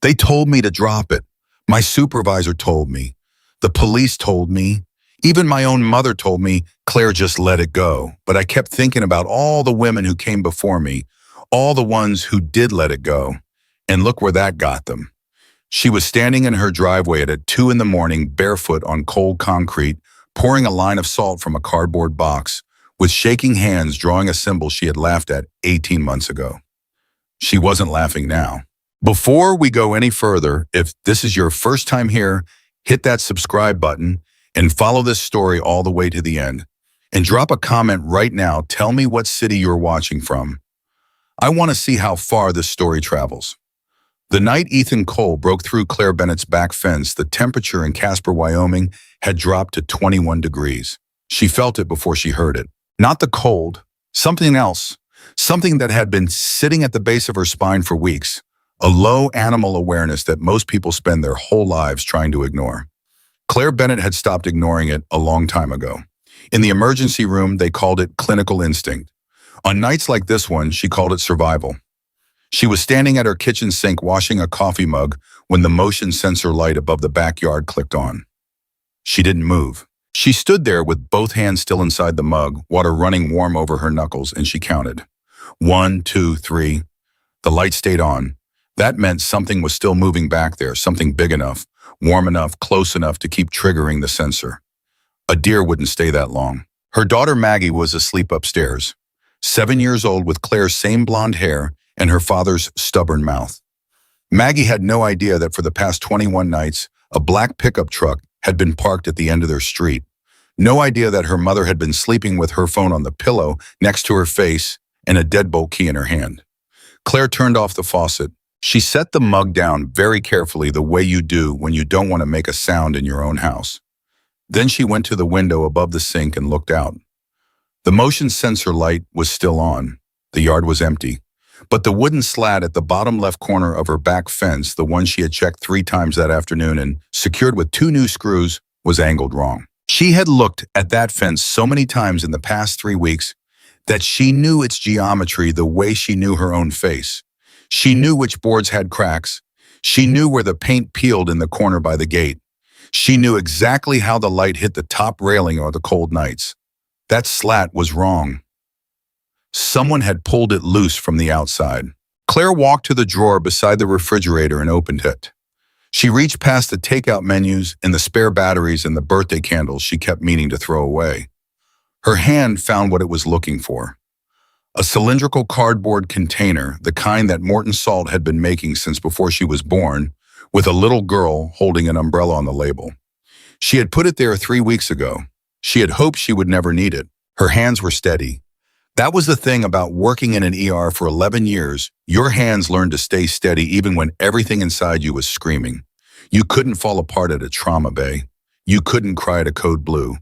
They told me to drop it. My supervisor told me. The police told me. Even my own mother told me, Claire, just let it go. But I kept thinking about all the women who came before me, all the ones who did let it go. And look where that got them. She was standing in her driveway at 2 in the morning, barefoot on cold concrete, pouring a line of salt from a cardboard box, with shaking hands drawing a symbol she had laughed at 18 months ago. She wasn't laughing now. Before we go any further, if this is your first time here, hit that subscribe button and follow this story all the way to the end. And drop a comment right now. Tell me what city you're watching from. I want to see how far this story travels. The night Ethan Cole broke through Claire Bennett's back fence, the temperature in Casper, Wyoming had dropped to 21 degrees. She felt it before she heard it. Not the cold, something else. Something that had been sitting at the base of her spine for weeks. A low animal awareness that most people spend their whole lives trying to ignore. Claire Bennett had stopped ignoring it a long time ago. In the emergency room, they called it clinical instinct. On nights like this one, she called it survival. She was standing at her kitchen sink washing a coffee mug when the motion sensor light above the backyard clicked on. She didn't move. She stood there with both hands still inside the mug, water running warm over her knuckles, and she counted. 1, 2, 3. The light stayed on. That meant something was still moving back there, something big enough, warm enough, close enough to keep triggering the sensor. A deer wouldn't stay that long. Her daughter Maggie was asleep upstairs, 7 years old with Claire's same blonde hair and her father's stubborn mouth. Maggie had no idea that for the past 21 nights, a black pickup truck had been parked at the end of their street. No idea that her mother had been sleeping with her phone on the pillow next to her face and a deadbolt key in her hand. Claire turned off the faucet. She set the mug down very carefully, the way you do when you don't want to make a sound in your own house. Then she went to the window above the sink and looked out. The motion sensor light was still on. The yard was empty. But the wooden slat at the bottom left corner of her back fence, the one she had checked 3 times that afternoon and secured with 2 new screws, was angled wrong. She had looked at that fence so many times in the past 3 weeks that she knew its geometry the way she knew her own face. She knew which boards had cracks. She knew where the paint peeled in the corner by the gate. She knew exactly how the light hit the top railing on the cold nights. That slat was wrong. Someone had pulled it loose from the outside. Claire walked to the drawer beside the refrigerator and opened it. She reached past the takeout menus and the spare batteries and the birthday candles she kept meaning to throw away. Her hand found what it was looking for. A cylindrical cardboard container, the kind that Morton Salt had been making since before she was born, with a little girl holding an umbrella on the label. She had put it there 3 weeks ago. She had hoped she would never need it. Her hands were steady. That was the thing about working in an ER for 11 years. Your hands learned to stay steady even when everything inside you was screaming. You couldn't fall apart at a trauma bay. You couldn't cry at a code blue.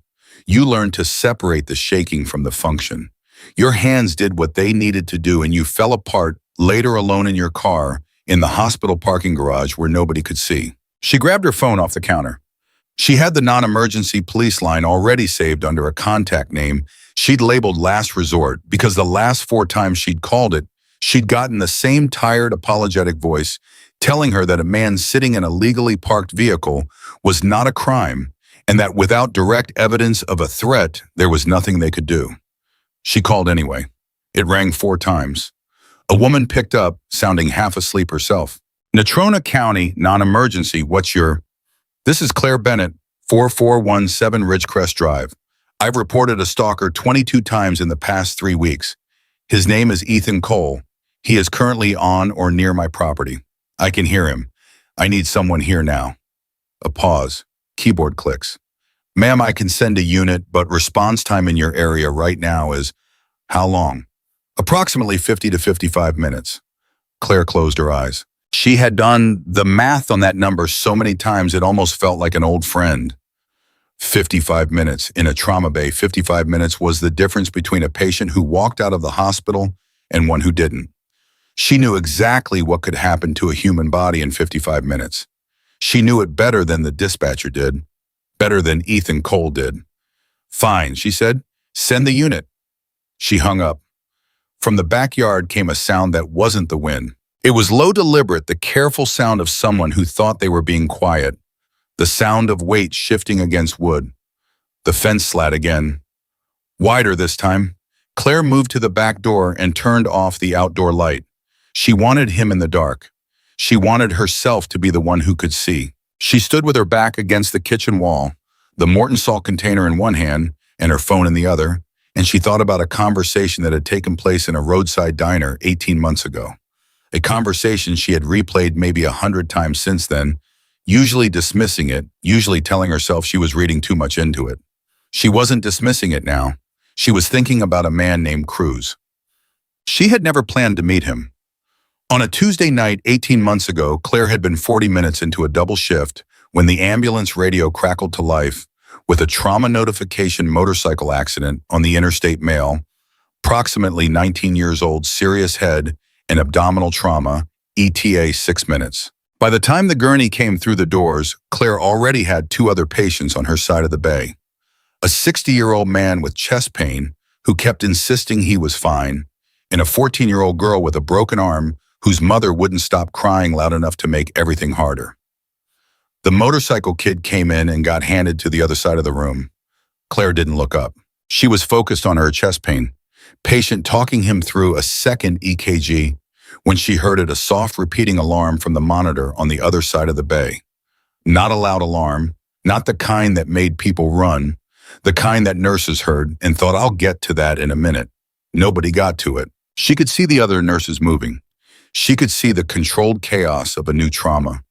You learned to separate the shaking from the function. Your hands did what they needed to do, and you fell apart later alone in your car in the hospital parking garage where nobody could see. She grabbed her phone off the counter. She had the non-emergency police line already saved under a contact name she'd labeled Last Resort because the last 4 times she'd called it, she'd gotten the same tired, apologetic voice telling her that a man sitting in a legally parked vehicle was not a crime and that without direct evidence of a threat, there was nothing they could do. She called anyway. It rang 4 times. A woman picked up, sounding half asleep herself. Natrona County, non-emergency, what's your... This is Claire Bennett, 4417 Ridgecrest Drive. I've reported a stalker 22 times in the past 3 weeks. His name is Ethan Cole. He is currently on or near my property. I can hear him. I need someone here now. A pause. Keyboard clicks. Ma'am, I can send a unit, but response time in your area right now is... How long? Approximately 50 to 55 minutes. Claire closed her eyes. She had done the math on that number so many times it almost felt like an old friend. 55 minutes. In a trauma bay, 55 minutes was the difference between a patient who walked out of the hospital and one who didn't. She knew exactly what could happen to a human body in 55 minutes. She knew it better than the dispatcher did, better than Ethan Cole did. Fine, she said. Send the unit. She hung up. From the backyard came a sound that wasn't the wind. It was low, deliberate, the careful sound of someone who thought they were being quiet, the sound of weight shifting against wood. The fence slat again. Wider this time. Claire moved to the back door and turned off the outdoor light. She wanted him in the dark. She wanted herself to be the one who could see. She stood with her back against the kitchen wall, the Morton salt container in one hand and her phone in the other, and she thought about a conversation that had taken place in a roadside diner 18 months ago. A conversation she had replayed maybe 100 times since then, usually dismissing it, usually telling herself she was reading too much into it. She wasn't dismissing it now. She was thinking about a man named Cruz. She had never planned to meet him. On a Tuesday night 18 months ago, Claire had been 40 minutes into a double shift when the ambulance radio crackled to life with a trauma notification motorcycle accident on the interstate male, approximately 19 years old, serious head and abdominal trauma, ETA 6 minutes. By the time the gurney came through the doors, Claire already had 2 other patients on her side of the bay. A 60-year-old man with chest pain who kept insisting he was fine, and a 14-year-old girl with a broken arm whose mother wouldn't stop crying loud enough to make everything harder. The motorcycle kid came in and got handed to the other side of the room. Claire didn't look up. She was focused on her chest pain, patient talking him through a second EKG when she heard a soft repeating alarm from the monitor on the other side of the bay. Not a loud alarm, not the kind that made people run, the kind that nurses heard and thought, I'll get to that in a minute. Nobody got to it. She could see the other nurses moving. She could see the controlled chaos of a new trauma.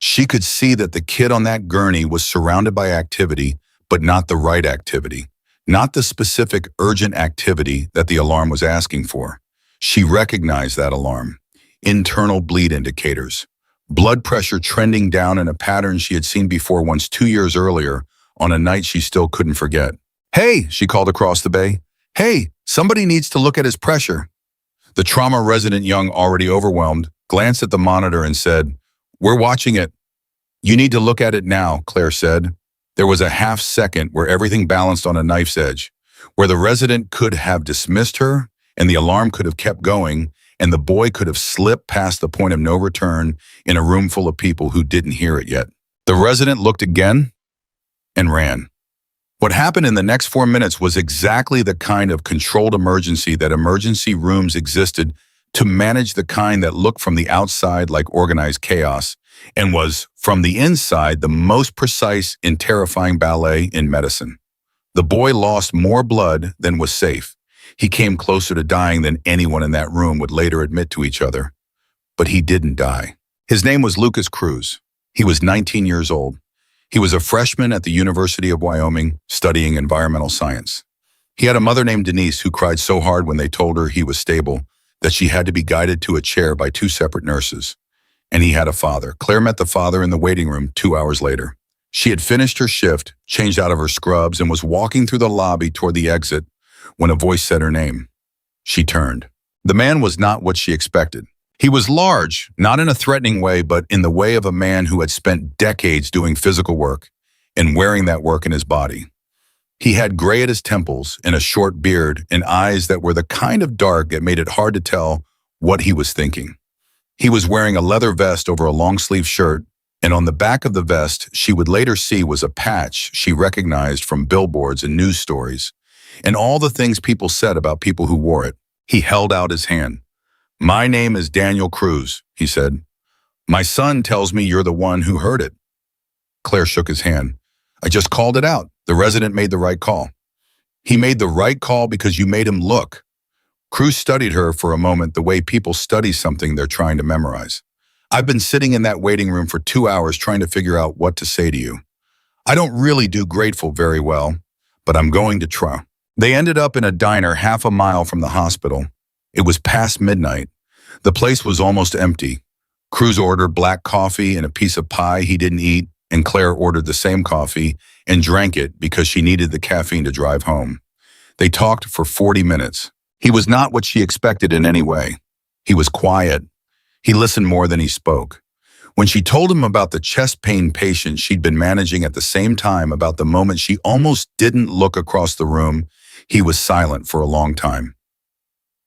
She could see that the kid on that gurney was surrounded by activity, but not the right activity, not the specific urgent activity that the alarm was asking for. She recognized that alarm. Internal bleed indicators. Blood pressure trending down in a pattern she had seen before once 2 years earlier on a night she still couldn't forget. Hey, she called across the bay. Hey, somebody needs to look at his pressure. The trauma resident young, already overwhelmed, glanced at the monitor and said, We're watching it. You need to look at it now, Claire said. There was a half second where everything balanced on a knife's edge, where the resident could have dismissed her and the alarm could have kept going and the boy could have slipped past the point of no return in a room full of people who didn't hear it yet. The resident looked again and ran. What happened in the next 4 minutes was exactly the kind of controlled emergency that emergency rooms existed to manage, the kind that looked from the outside like organized chaos and was, from the inside, the most precise and terrifying ballet in medicine. The boy lost more blood than was safe. He came closer to dying than anyone in that room would later admit to each other. But he didn't die. His name was Lucas Cruz. He was 19 years old. He was a freshman at the University of Wyoming studying environmental science. He had a mother named Denise who cried so hard when they told her he was stable that she had to be guided to a chair by 2 separate nurses. And he had a father. Claire met the father in the waiting room 2 hours later. She had finished her shift, changed out of her scrubs, and was walking through the lobby toward the exit when a voice said her name. She turned. The man was not what she expected. He was large, not in a threatening way, but in the way of a man who had spent decades doing physical work and wearing that work in his body. He had gray at his temples and a short beard and eyes that were the kind of dark that made it hard to tell what he was thinking. He was wearing a leather vest over a long-sleeve shirt, and on the back of the vest she would later see was a patch she recognized from billboards and news stories, and all the things people said about people who wore it. He held out his hand. My name is Daniel Cruz, he said. My son tells me you're the one who heard it. Claire shook his hand. I just called it out. The resident made the right call. He made the right call because you made him look. Cruz studied her for a moment the way people study something they're trying to memorize. I've been sitting in that waiting room for 2 hours trying to figure out what to say to you. I don't really do grateful very well, but I'm going to try. They ended up in a diner half a mile from the hospital. It was past midnight. The place was almost empty. Cruz ordered black coffee and a piece of pie he didn't eat, and Claire ordered the same coffee and drank it because she needed the caffeine to drive home. They talked for 40 minutes. He was not what she expected in any way. He was quiet. He listened more than he spoke. When she told him about the chest pain patient she'd been managing at the same time, about the moment she almost didn't look across the room, he was silent for a long time.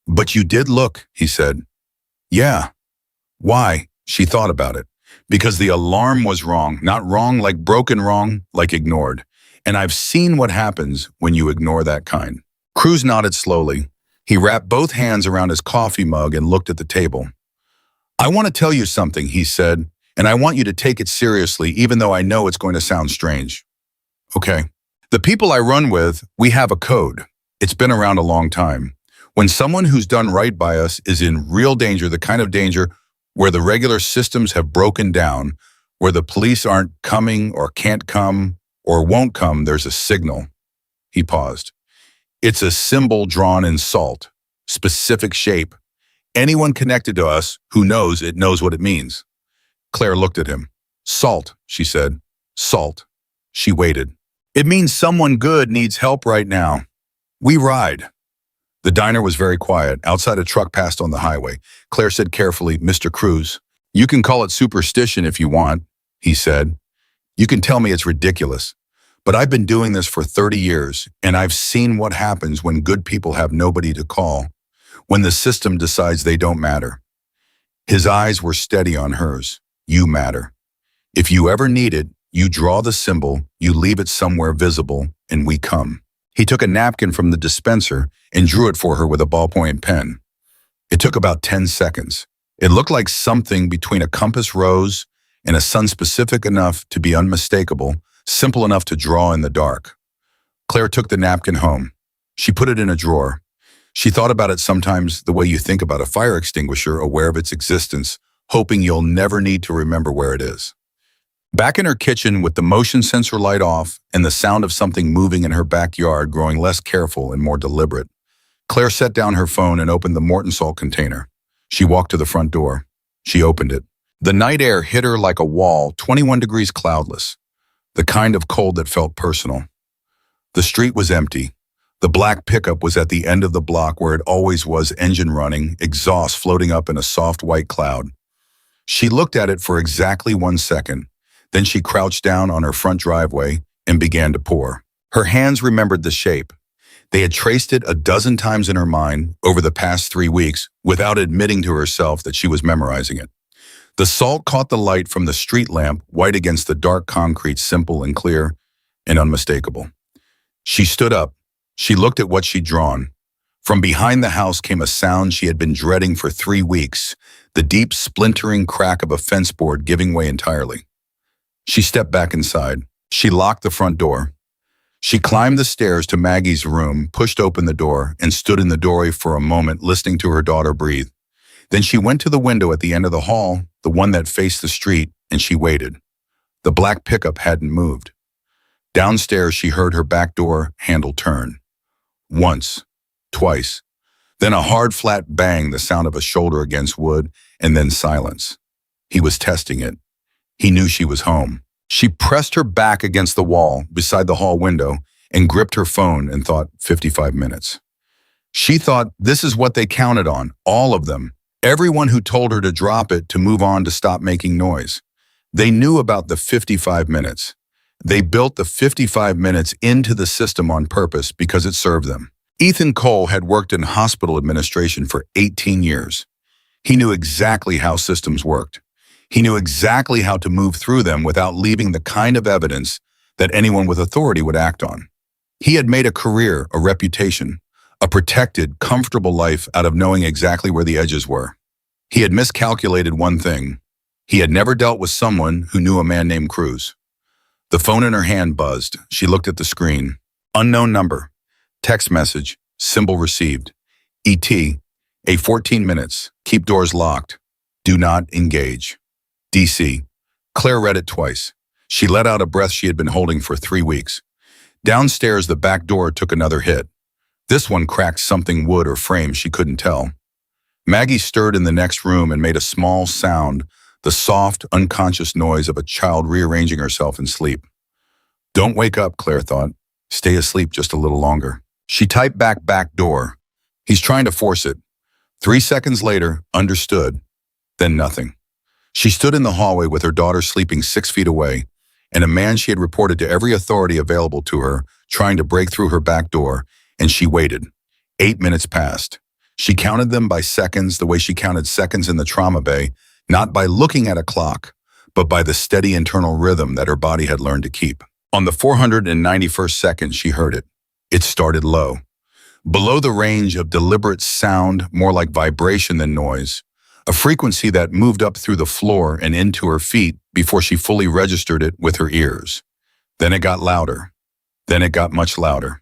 But you did look, he said. Yeah. Why? She thought about it. Because the alarm was wrong, not wrong like broken, wrong like ignored. And I've seen what happens when you ignore that kind. Cruz nodded slowly. He wrapped both hands around his coffee mug and looked at the table. I want to tell you something, he said, and I want you to take it seriously, even though I know it's going to sound strange. Okay. The people I run with, we have a code. It's been around a long time. When someone who's done right by us is in real danger, the kind of danger where the regular systems have broken down, where the police aren't coming or can't come or won't come, there's a signal. He paused. It's a symbol drawn in salt, specific shape. Anyone connected to us who knows it knows what it means. Claire looked at him. Salt, she said. Salt. She waited. It means someone good needs help right now. We ride. The diner was very quiet. Outside, a truck passed on the highway. Claire said carefully, Mr. Cruz, you can call it superstition if you want, he said. You can tell me it's ridiculous. But I've been doing this for 30 years, and I've seen what happens when good people have nobody to call, when the system decides they don't matter. His eyes were steady on hers. You matter. If you ever need it, you draw the symbol, you leave it somewhere visible, and we come. He took a napkin from the dispenser and drew it for her with a ballpoint pen. It took about 10 seconds. It looked like something between a compass rose and a sun specific enough to be unmistakable, simple enough to draw in the dark. Claire took the napkin home. She put it in a drawer. She thought about it sometimes the way you think about a fire extinguisher, aware of its existence, hoping you'll never need to remember where it is. Back in her kitchen with the motion sensor light off and the sound of something moving in her backyard growing less careful and more deliberate, Claire set down her phone and opened the Morton salt container. She walked to the front door. She opened it. The night air hit her like a wall, 21 degrees cloudless, the kind of cold that felt personal. The street was empty. The black pickup was at the end of the block where it always was, engine running, exhaust floating up in a soft white cloud. She looked at it for exactly 1 second. Then she crouched down on her front driveway and began to pour. Her hands remembered the shape. They had traced it a dozen times in her mind over the past 3 weeks without admitting to herself that she was memorizing it. The salt caught the light from the street lamp, white against the dark concrete, simple and clear and unmistakable. She stood up. She looked at what she'd drawn. From behind the house came a sound she had been dreading for 3 weeks, the deep splintering crack of a fence board giving way entirely. She stepped back inside. She locked the front door. She climbed the stairs to Maggie's room, pushed open the door, and stood in the doorway for a moment, listening to her daughter breathe. Then she went to the window at the end of the hall, the one that faced the street, and she waited. The black pickup hadn't moved. Downstairs, she heard her back door handle turn. Once, twice. Then a hard, flat bang, the sound of a shoulder against wood, and then silence. He was testing it. He knew she was home. She pressed her back against the wall beside the hall window and gripped her phone and thought 55 minutes. She thought this is what they counted on, all of them. Everyone who told her to drop it, to move on, to stop making noise. They knew about the 55 minutes. They built the 55 minutes into the system on purpose because it served them. Ethan Cole had worked in hospital administration for 18 years. He knew exactly how systems worked. He knew exactly how to move through them without leaving the kind of evidence that anyone with authority would act on. He had made a career, a reputation, a protected, comfortable life out of knowing exactly where the edges were. He had miscalculated one thing. He had never dealt with someone who knew a man named Cruz. The phone in her hand buzzed. She looked at the screen. Unknown number. Text message. Symbol received. ET. A 14 minutes. Keep doors locked. Do not engage. DC. Claire read it twice. She let out a breath she had been holding for 3 weeks. Downstairs, the back door took another hit. This one cracked something, wood or frame, she couldn't tell. Maggie stirred in the next room and made a small sound, the soft, unconscious noise of a child rearranging herself in sleep. Don't wake up, Claire thought. Stay asleep just a little longer. She typed back door. He's trying to force it. 3 seconds later, understood. Then nothing. She stood in the hallway with her daughter sleeping 6 feet away, and a man she had reported to every authority available to her trying to break through her back door, and she waited. 8 minutes passed. She counted them by seconds, the way she counted seconds in the trauma bay, Not by looking at a clock, but by the steady internal rhythm that her body had learned to keep. On the 491st second, she heard it. It started low, below the range of deliberate sound, more like vibration than noise, a frequency that moved up through the floor and into her feet before she fully registered it with her ears. Then it got louder. Then it got much louder.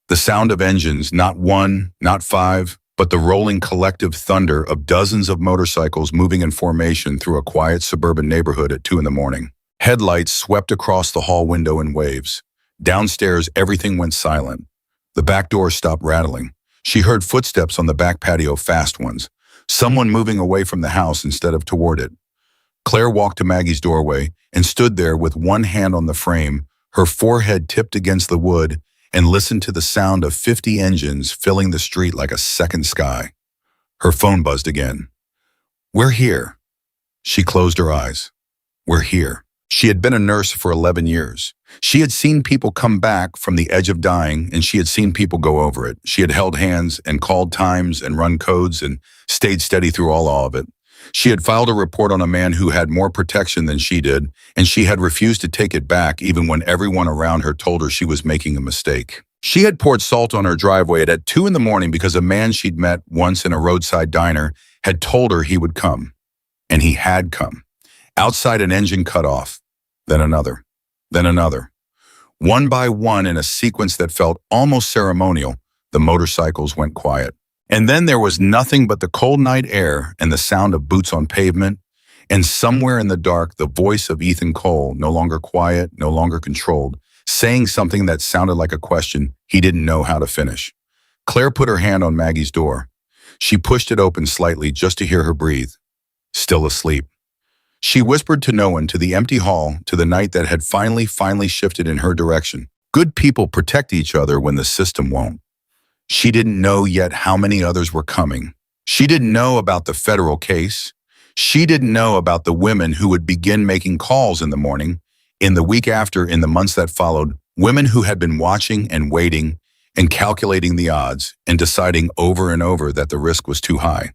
The sound of engines, not one, not five, but the rolling collective thunder of dozens of motorcycles moving in formation through a quiet suburban neighborhood at 2 in the morning. Headlights swept across the hall window in waves. Downstairs, everything went silent. The back door stopped rattling. She heard footsteps on the back patio, fast ones. Someone moving away from the house instead of toward it. Claire walked to Maggie's doorway and stood there with one hand on the frame, her forehead tipped against the wood, and listened to the sound of 50 engines filling the street like a second sky. Her phone buzzed again. "We're here." She closed her eyes. "We're here." She had been a nurse for 11 years. She had seen people come back from the edge of dying, and she had seen people go over it. She had held hands and called times and run codes and stayed steady through all of it. She had filed a report on a man who had more protection than she did, and she had refused to take it back even when everyone around her told her she was making a mistake. She had poured salt on her driveway at 2 in the morning because a man she'd met once in a roadside diner had told her he would come. And he had come. Outside, an engine cut off, then another, then another. One by one, in a sequence that felt almost ceremonial, the motorcycles went quiet. And then there was nothing but the cold night air and the sound of boots on pavement, and somewhere in the dark, the voice of Ethan Cole, no longer quiet, no longer controlled, saying something that sounded like a question he didn't know how to finish. Claire put her hand on Maggie's door. She pushed it open slightly just to hear her breathe. Still asleep. She whispered to no one, to the empty hall, to the night that had finally shifted in her direction. Good people protect each other when the system won't. She didn't know yet how many others were coming. She didn't know about the federal case. She didn't know about the women who would begin making calls in the morning, in the week after, in the months that followed, women who had been watching and waiting and calculating the odds and deciding over and over that the risk was too high.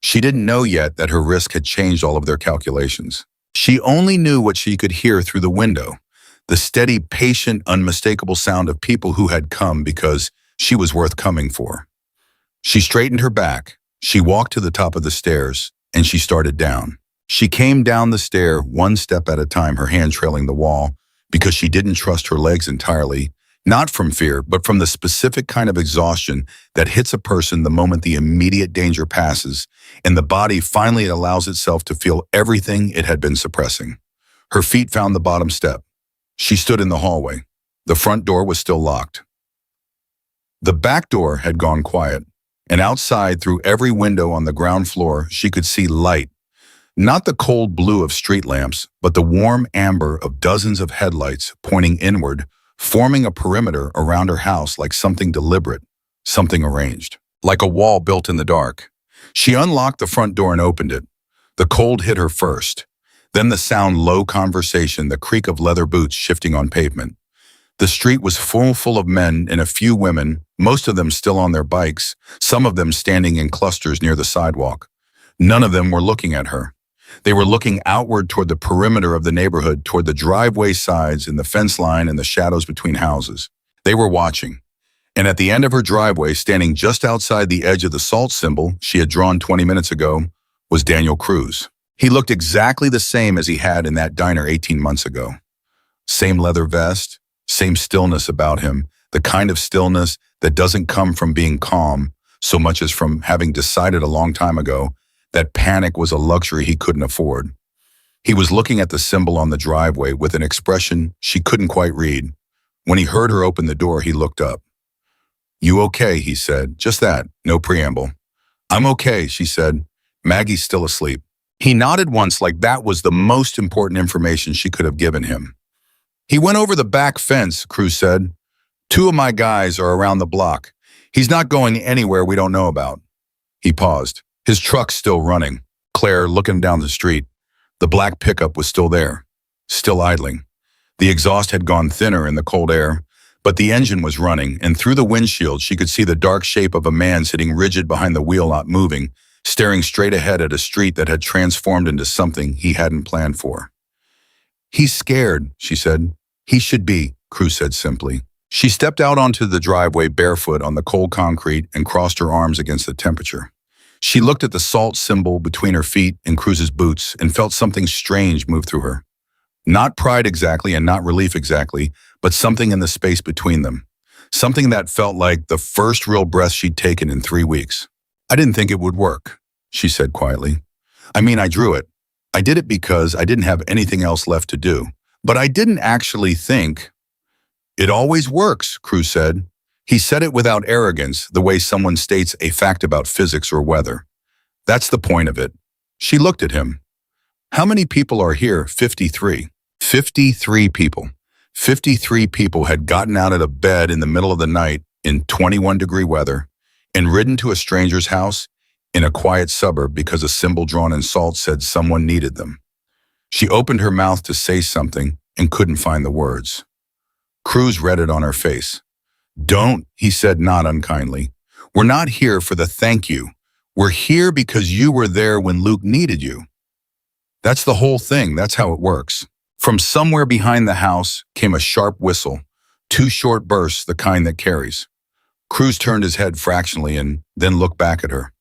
She didn't know yet that her risk had changed all of their calculations. She only knew what she could hear through the window, the steady, patient, unmistakable sound of people who had come because she was worth coming for. She straightened her back. She walked to the top of the stairs, and she started down. She came down the stair one step at a time, her hand trailing the wall, because she didn't trust her legs entirely, not from fear, but from the specific kind of exhaustion that hits a person the moment the immediate danger passes, and the body finally allows itself to feel everything it had been suppressing. Her feet found the bottom step. She stood in the hallway. The front door was still locked. The back door had gone quiet, and outside, through every window on the ground floor, she could see light. Not the cold blue of street lamps, but the warm amber of dozens of headlights pointing inward, forming a perimeter around her house like something deliberate, something arranged, like a wall built in the dark. She unlocked the front door and opened it. The cold hit her first, then the sound, low conversation, the creak of leather boots shifting on pavement. The street was full of men and a few women, most of them still on their bikes, some of them standing in clusters near the sidewalk. None of them were looking at her. They were looking outward toward the perimeter of the neighborhood, toward the driveway sides and the fence line and the shadows between houses. They were watching. And at the end of her driveway, standing just outside the edge of the salt symbol she had drawn 20 minutes ago, was Daniel Cruz. He looked exactly the same as he had in that diner 18 months ago. Same leather vest, same stillness about him, the kind of stillness that doesn't come from being calm so much as from having decided a long time ago that panic was a luxury he couldn't afford. He was looking at the symbol on the driveway with an expression she couldn't quite read. When he heard her open the door, he looked up. "You okay?" he said. Just that, no preamble. "I'm okay," she said. "Maggie's still asleep." He nodded once, like that was the most important information she could have given him. "He went over the back fence," Cruz said. "2 of my guys are around the block. He's not going anywhere we don't know about." He paused. His truck's still running. Claire, looking down the street. The black pickup was still there, still idling. The exhaust had gone thinner in the cold air, but the engine was running, and through the windshield she could see the dark shape of a man sitting rigid behind the wheel, not moving, staring straight ahead at a street that had transformed into something he hadn't planned for. "He's scared," she said. "He should be," Cruz said simply. She stepped out onto the driveway barefoot on the cold concrete and crossed her arms against the temperature. She looked at the salt symbol between her feet and Cruz's boots and felt something strange move through her. Not pride exactly and not relief exactly, but something in the space between them. Something that felt like the first real breath she'd taken in 3 weeks. "I didn't think it would work," she said quietly. "I mean, I drew it. I did it because I didn't have anything else left to do. But I didn't actually think." "It always works," Cruz said. He said it without arrogance, the way someone states a fact about physics or weather. "That's the point of it." She looked at him. "How many people are here?" 53. 53 people. 53 people had gotten out of bed in the middle of the night in 21-degree weather and ridden to a stranger's house in a quiet suburb because a symbol drawn in salt said someone needed them. She opened her mouth to say something and couldn't find the words. Cruz read it on her face. "Don't," he said not unkindly. "We're not here for the thank you. We're here because you were there when Luke needed you. That's the whole thing. That's how it works." From somewhere behind the house came a sharp whistle, 2 short bursts, the kind that carries. Cruz turned his head fractionally and then looked back at her.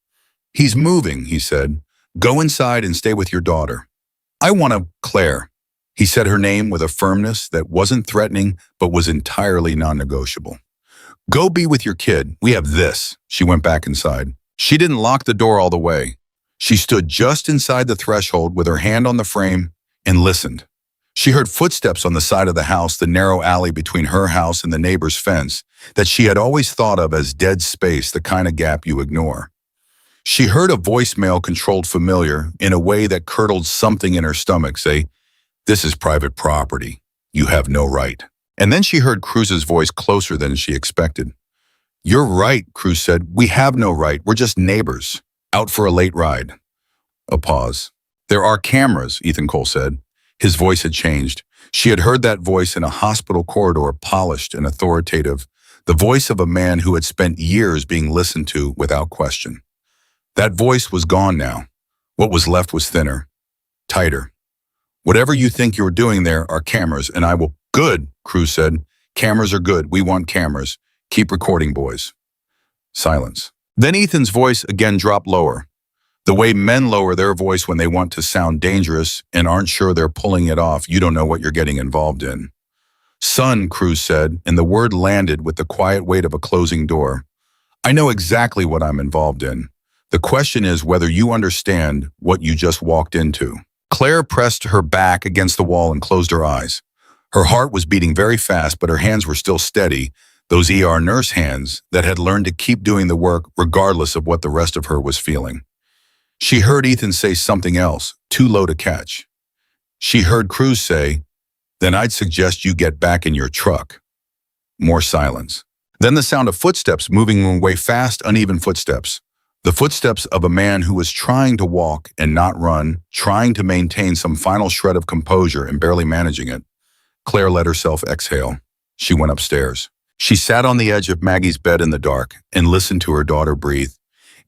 "He's moving," he said. "Go inside and stay with your daughter." "I want to, Claire." He said her name with a firmness that wasn't threatening but was entirely non-negotiable. "Go be with your kid. We have this." She went back inside. She didn't lock the door all the way. She stood just inside the threshold with her hand on the frame and listened. She heard footsteps on the side of the house, the narrow alley between her house and the neighbor's fence that she had always thought of as dead space, the kind of gap you ignore. She heard a voicemail-controlled familiar in a way that curdled something in her stomach say, "This is private property. You have no right." And then she heard Cruz's voice closer than she expected. "You're right," Cruz said. "We have no right. We're just neighbors, out for a late ride." A pause. "There are cameras," Ethan Cole said. His voice had changed. She had heard that voice in a hospital corridor, polished and authoritative, the voice of a man who had spent years being listened to without question. That voice was gone now. What was left was thinner, tighter. "Whatever you think you're doing there are cameras, and I will—" "Good," Cruz said. "Cameras are good. We want cameras. Keep recording, boys." Silence. Then Ethan's voice again dropped lower. The way men lower their voice when they want to sound dangerous and aren't sure they're pulling it off. "You don't know what you're getting involved in." "Son," Cruz said, and the word landed with the quiet weight of a closing door. "I know exactly what I'm involved in. The question is whether you understand what you just walked into." Claire pressed her back against the wall and closed her eyes. Her heart was beating very fast, but her hands were still steady, those ER nurse hands that had learned to keep doing the work regardless of what the rest of her was feeling. She heard Ethan say something else, too low to catch. She heard Cruz say, "Then I'd suggest you get back in your truck." More silence. Then the sound of footsteps moving away, fast, uneven footsteps. The footsteps of a man who was trying to walk and not run, trying to maintain some final shred of composure and barely managing it. Claire let herself exhale. She went upstairs. She sat on the edge of Maggie's bed in the dark and listened to her daughter breathe,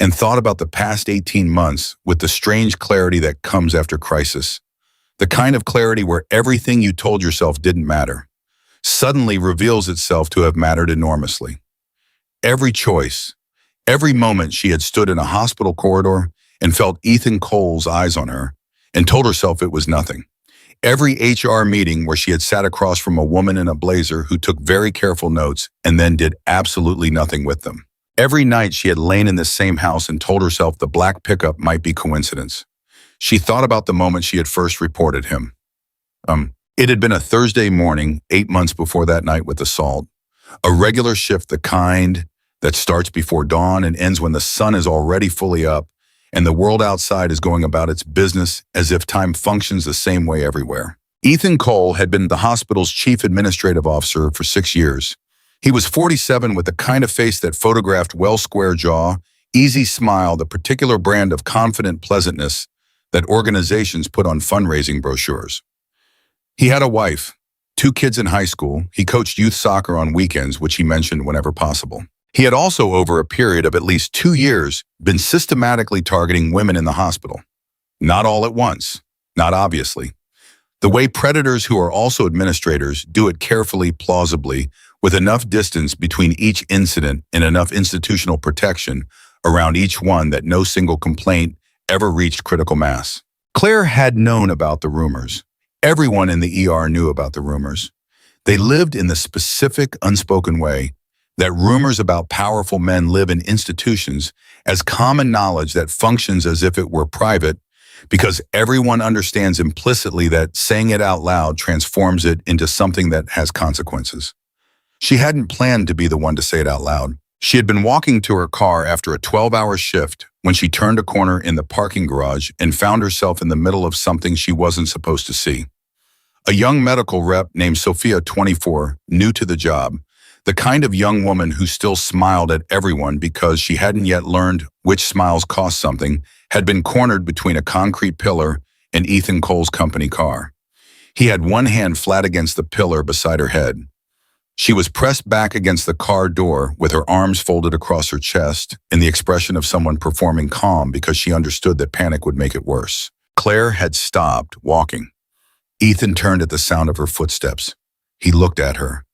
and thought about the past 18 months with the strange clarity that comes after crisis. The kind of clarity where everything you told yourself didn't matter suddenly reveals itself to have mattered enormously. Every choice, every moment she had stood in a hospital corridor and felt Ethan Cole's eyes on her and told herself it was nothing. Every HR meeting where she had sat across from a woman in a blazer who took very careful notes and then did absolutely nothing with them. Every night she had lain in this same house and told herself the black pickup might be coincidence. She thought about the moment she had first reported him. It had been a Thursday morning, 8 months before that night with assault. A regular shift, the kind that starts before dawn and ends when the sun is already fully up and the world outside is going about its business as if time functions the same way everywhere. Ethan Cole had been the hospital's chief administrative officer for 6 years. He was 47 with the kind of face that photographed well-square jaw, easy smile, the particular brand of confident pleasantness that organizations put on fundraising brochures. He had a wife, 2 kids in high school. He coached youth soccer on weekends, which he mentioned whenever possible. He had also, over a period of at least 2 years, been systematically targeting women in the hospital. Not all at once, not obviously. The way predators who are also administrators do it carefully, plausibly, with enough distance between each incident and enough institutional protection around each one that no single complaint ever reached critical mass. Claire had known about the rumors. Everyone in the ER knew about the rumors. They lived in the specific, unspoken way that rumors about powerful men live in institutions as common knowledge that functions as if it were private, because everyone understands implicitly that saying it out loud transforms it into something that has consequences. She hadn't planned to be the one to say it out loud. She had been walking to her car after a 12-hour shift when she turned a corner in the parking garage and found herself in the middle of something she wasn't supposed to see. A young medical rep named Sophia, 24, new to the job, the kind of young woman who still smiled at everyone because she hadn't yet learned which smiles cost something, had been cornered between a concrete pillar and Ethan Cole's company car. He had one hand flat against the pillar beside her head. She was pressed back against the car door with her arms folded across her chest in the expression of someone performing calm because she understood that panic would make it worse. Claire had stopped walking. Ethan turned at the sound of her footsteps. He looked at her.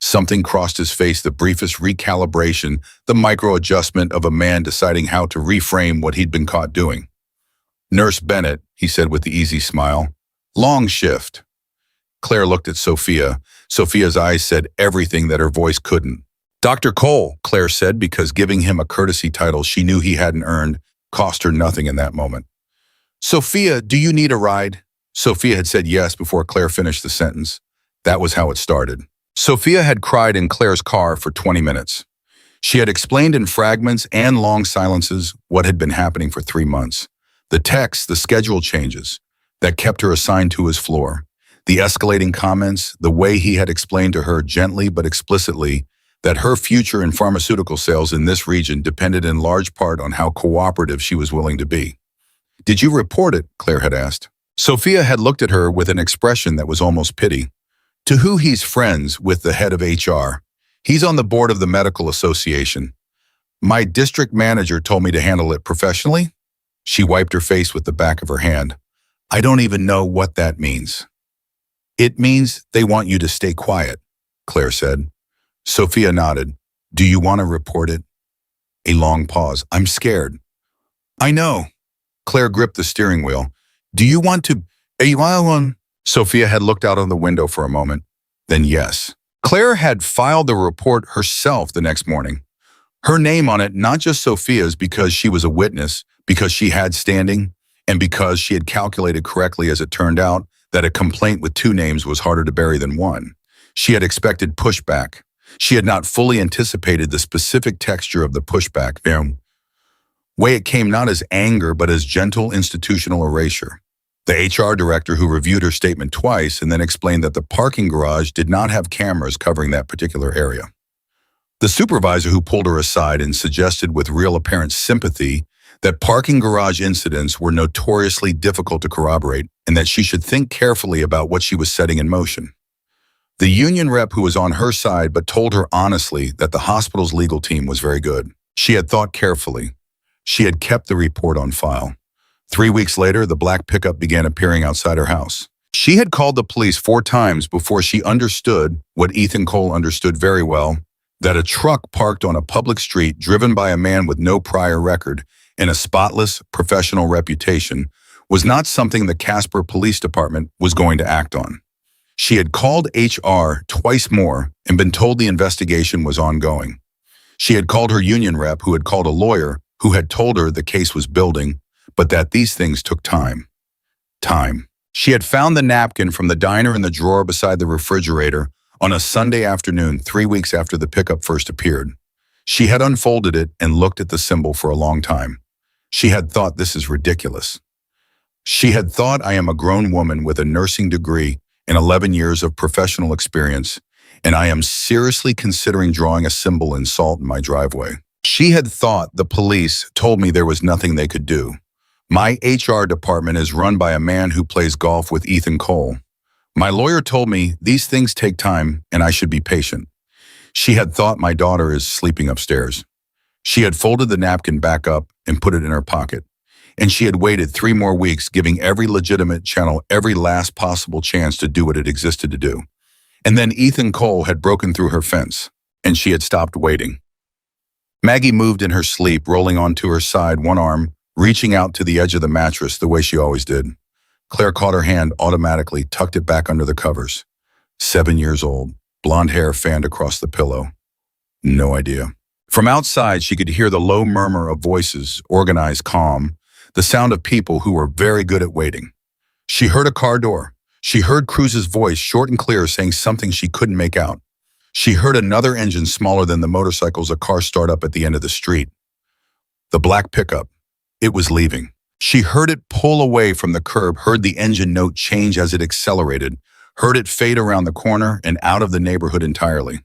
Something crossed his face, the briefest recalibration, the micro-adjustment of a man deciding how to reframe what he'd been caught doing. "Nurse Bennett," he said with the easy smile. "Long shift." Claire looked at Sophia. Sophia's eyes said everything that her voice couldn't. "Dr. Cole," Claire said, because giving him a courtesy title she knew he hadn't earned cost her nothing in that moment. "Sophia, do you need a ride?" Sophia had said yes before Claire finished the sentence. That was how it started. Sophia had cried in Claire's car for 20 minutes. She had explained in fragments and long silences what had been happening for 3 months. The texts, the schedule changes that kept her assigned to his floor. The escalating comments, the way he had explained to her gently but explicitly that her future in pharmaceutical sales in this region depended in large part on how cooperative she was willing to be. "Did you report it?" Claire had asked. Sophia had looked at her with an expression that was almost pity. "To who he's friends with the head of HR. He's on the board of the medical association. My district manager told me to handle it professionally." She wiped her face with the back of her hand. "I don't even know what that means." "It means they want you to stay quiet," Claire said. Sophia nodded. "Do you want to report it?" A long pause. "I'm scared." "I know." Claire gripped the steering wheel. "Do you want to? Sophia had looked out of the window for a moment. Then yes. Claire had filed the report herself the next morning. Her name on it, not just Sophia's because she was a witness, because she had standing, and because she had calculated correctly as it turned out that a complaint with 2 names was harder to bury than one. She had expected pushback. She had not fully anticipated the specific texture of the pushback. Way it came not as anger, but as gentle institutional erasure. The HR director who reviewed her statement twice and then explained that the parking garage did not have cameras covering that particular area. The supervisor who pulled her aside and suggested with real apparent sympathy that parking garage incidents were notoriously difficult to corroborate and that she should think carefully about what she was setting in motion. The union rep who was on her side but told her honestly that the hospital's legal team was very good. She had thought carefully. She had kept the report on file. 3 weeks later, the black pickup began appearing outside her house. She had called the police 4 times before she understood what Ethan Cole understood very well, that a truck parked on a public street driven by a man with no prior record and a spotless professional reputation was not something the Casper Police Department was going to act on. She had called HR twice more and been told the investigation was ongoing. She had called her union rep, who had called a lawyer, who had told her the case was building, but that these things took time. Time. She had found the napkin from the diner in the drawer beside the refrigerator on a Sunday afternoon 3 weeks after the pickup first appeared. She had unfolded it and looked at the symbol for a long time. She had thought, "This is ridiculous." She had thought, "I am a grown woman with a nursing degree and 11 years of professional experience, and I am seriously considering drawing a symbol in salt in my driveway." She had thought, "The police told me there was nothing they could do. My HR department is run by a man who plays golf with Ethan Cole. My lawyer told me these things take time and I should be patient." She had thought my daughter is sleeping upstairs. She had folded the napkin back up and put it in her pocket. And she had waited 3 more weeks, giving every legitimate channel every last possible chance to do what it existed to do. And then Ethan Cole had broken through her fence, and she had stopped waiting. Maggie moved in her sleep, rolling onto her side, one arm, reaching out to the edge of the mattress the way she always did. Claire caught her hand automatically, tucked it back under the covers. 7 years old, blonde hair fanned across the pillow. No idea. From outside, she could hear the low murmur of voices, organized, calm, the sound of people who were very good at waiting. She heard a car door. She heard Cruz's voice, short and clear, saying something she couldn't make out. She heard another engine smaller than the motorcycles a car start up at the end of the street. The black pickup. It was leaving. She heard it pull away from the curb, heard the engine note change as it accelerated, heard it fade around the corner and out of the neighborhood entirely.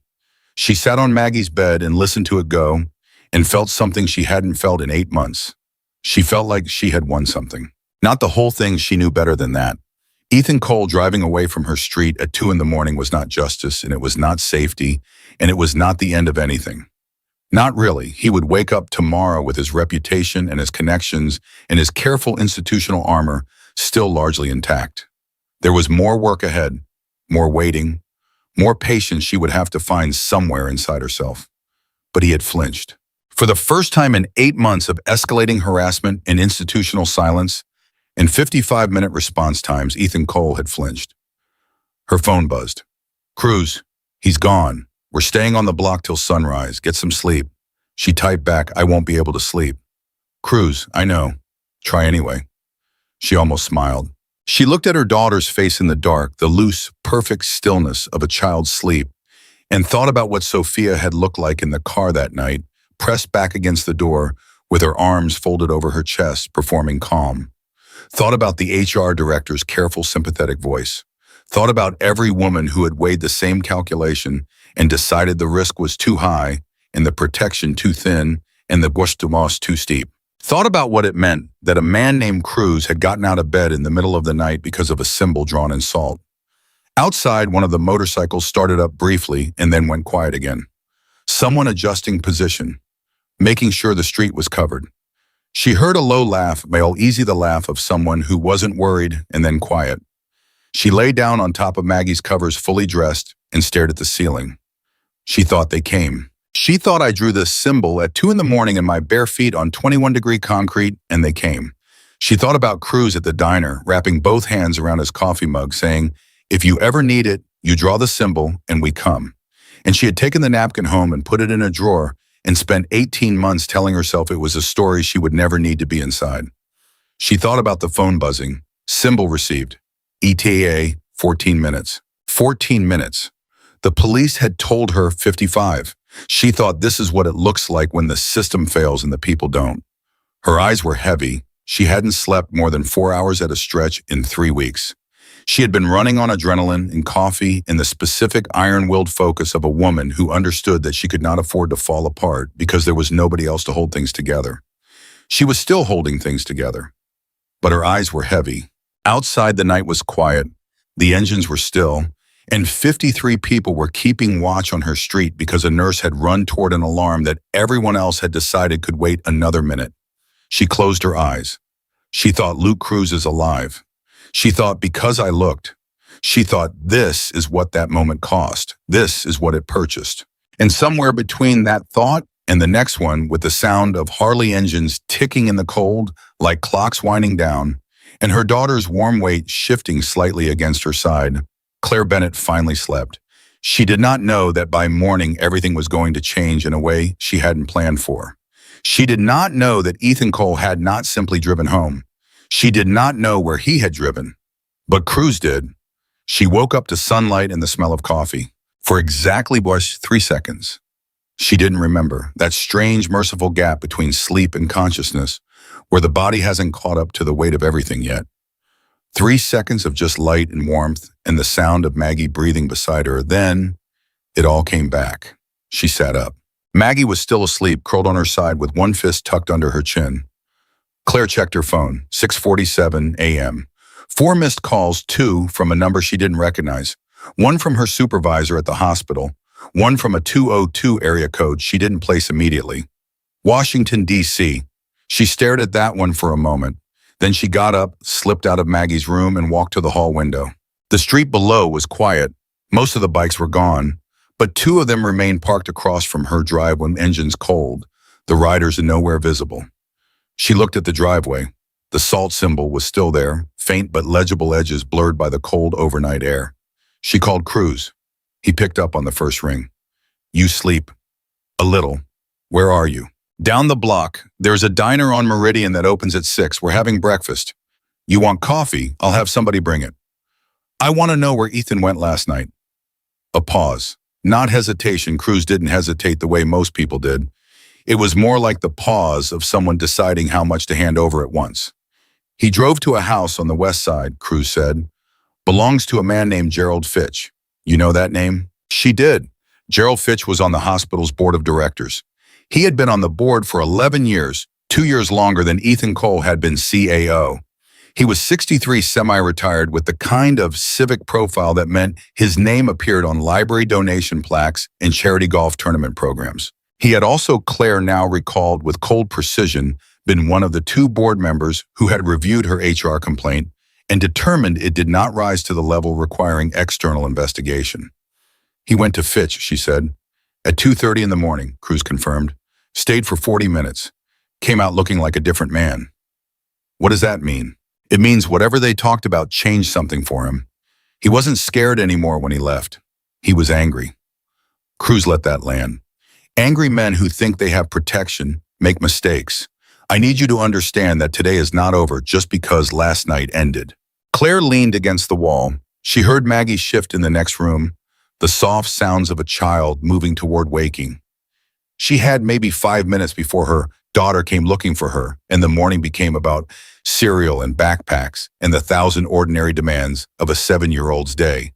She sat on Maggie's bed and listened to it go and felt something she hadn't felt in 8 months. She felt like she had won something. Not the whole thing, she knew better than that. Ethan Cole driving away from her street at 2 a.m. was not justice, and it was not safety, and it was not the end of anything. Not really. He would wake up tomorrow with his reputation and his connections and his careful institutional armor still largely intact. There was more work ahead, more waiting, more patience she would have to find somewhere inside herself. But he had flinched. For the first time in 8 months of escalating harassment and institutional silence, in 55-minute response times, Ethan Cole had flinched. Her phone buzzed. "Cruz, he's gone. We're staying on the block till sunrise. Get some sleep." She typed back, "I won't be able to sleep." "Cruz, I know. Try anyway." She almost smiled. She looked at her daughter's face in the dark, the loose, perfect stillness of a child's sleep, and thought about what Sophia had looked like in the car that night, pressed back against the door, with her arms folded over her chest, performing calm. Thought about the HR director's careful, sympathetic voice. Thought about every woman who had weighed the same calculation and decided the risk was too high and the protection too thin and the bush to moss too steep. Thought about what it meant that a man named Cruz had gotten out of bed in the middle of the night because of a symbol drawn in salt. Outside, one of the motorcycles started up briefly and then went quiet again. Someone adjusting position, making sure the street was covered. She heard a low laugh, male easy the laugh of someone who wasn't worried, and then quiet. She lay down on top of Maggie's covers, fully dressed, and stared at the ceiling. She thought they came. She thought I drew this symbol at 2 a.m. in my bare feet on 21-degree concrete, and they came. She thought about Cruz at the diner, wrapping both hands around his coffee mug, saying, "If you ever need it, you draw the symbol, and we come." And she had taken the napkin home and put it in a drawer, and spent 18 months telling herself it was a story she would never need to be inside. She thought about the phone buzzing. Symbol received. ETA, 14 minutes. 14 minutes. The police had told her 55. She thought this is what it looks like when the system fails and the people don't. Her eyes were heavy. She hadn't slept more than 4 hours at a stretch in 3 weeks. She had been running on adrenaline and coffee and the specific iron-willed focus of a woman who understood that she could not afford to fall apart because there was nobody else to hold things together. She was still holding things together, but her eyes were heavy. Outside, the night was quiet, the engines were still, and 53 people were keeping watch on her street because a nurse had run toward an alarm that everyone else had decided could wait another minute. She closed her eyes. She thought, Luke Cruz is alive. She thought, because I looked. She thought, this is what that moment cost. This is what it purchased. And somewhere between that thought and the next one, with the sound of Harley engines ticking in the cold like clocks winding down, and her daughter's warm weight shifting slightly against her side, Claire Bennett finally slept. She did not know that by morning everything was going to change in a way she hadn't planned for. She did not know that Ethan Cole had not simply driven home. She did not know where he had driven, but Cruz did. She woke up to sunlight and the smell of coffee. For exactly 3 seconds, she didn't remember that strange, merciful gap between sleep and consciousness where the body hasn't caught up to the weight of everything yet. 3 seconds of just light and warmth and the sound of Maggie breathing beside her. Then it all came back. She sat up. Maggie was still asleep, curled on her side with one fist tucked under her chin. Claire checked her phone, 6:47 a.m. 4 missed calls, 2 from a number she didn't recognize, 1 from her supervisor at the hospital, One from a 202 area code she didn't place immediately. Washington, D.C. She stared at that one for a moment. Then she got up, slipped out of Maggie's room, and walked to the hall window. The street below was quiet. Most of the bikes were gone, but two of them remained parked across from her drive when engines cold. The riders are nowhere visible. She looked at the driveway. The salt symbol was still there, faint but legible edges blurred by the cold overnight air. She called Cruz. He picked up on the first ring. "You sleep." "A little. Where are you?" "Down the block. There's a diner on Meridian that opens at 6. We're having breakfast." "You want coffee? I'll have somebody bring it." "I want to know where Ethan went last night." A pause. Not hesitation. Cruz didn't hesitate the way most people did. It was more like the pause of someone deciding how much to hand over at once. "He drove to a house on the west side," Cruz said. "Belongs to a man named Gerald Fitch. You know that name?" She did. Gerald Fitch was on the hospital's board of directors. He had been on the board for 11 years, 2 years longer than Ethan Cole had been CAO. He was 63, semi-retired, with the kind of civic profile that meant his name appeared on library donation plaques and charity golf tournament programs. He had also, Claire now recalled with cold precision, been one of the 2 board members who had reviewed her HR complaint and determined it did not rise to the level requiring external investigation. "He went to Fitch," she said. "At 2:30 in the morning," Cruz confirmed. "Stayed for 40 minutes. Came out looking like a different man." "What does that mean?" "It means whatever they talked about changed something for him. He wasn't scared anymore when he left. He was angry." Cruz let that land. "Angry men who think they have protection make mistakes. I need you to understand that today is not over just because last night ended." Claire leaned against the wall. She heard Maggie shift in the next room, the soft sounds of a child moving toward waking. She had maybe 5 minutes before her daughter came looking for her, and the morning became about cereal and backpacks and the 1,000 ordinary demands of a 7-year-old's day.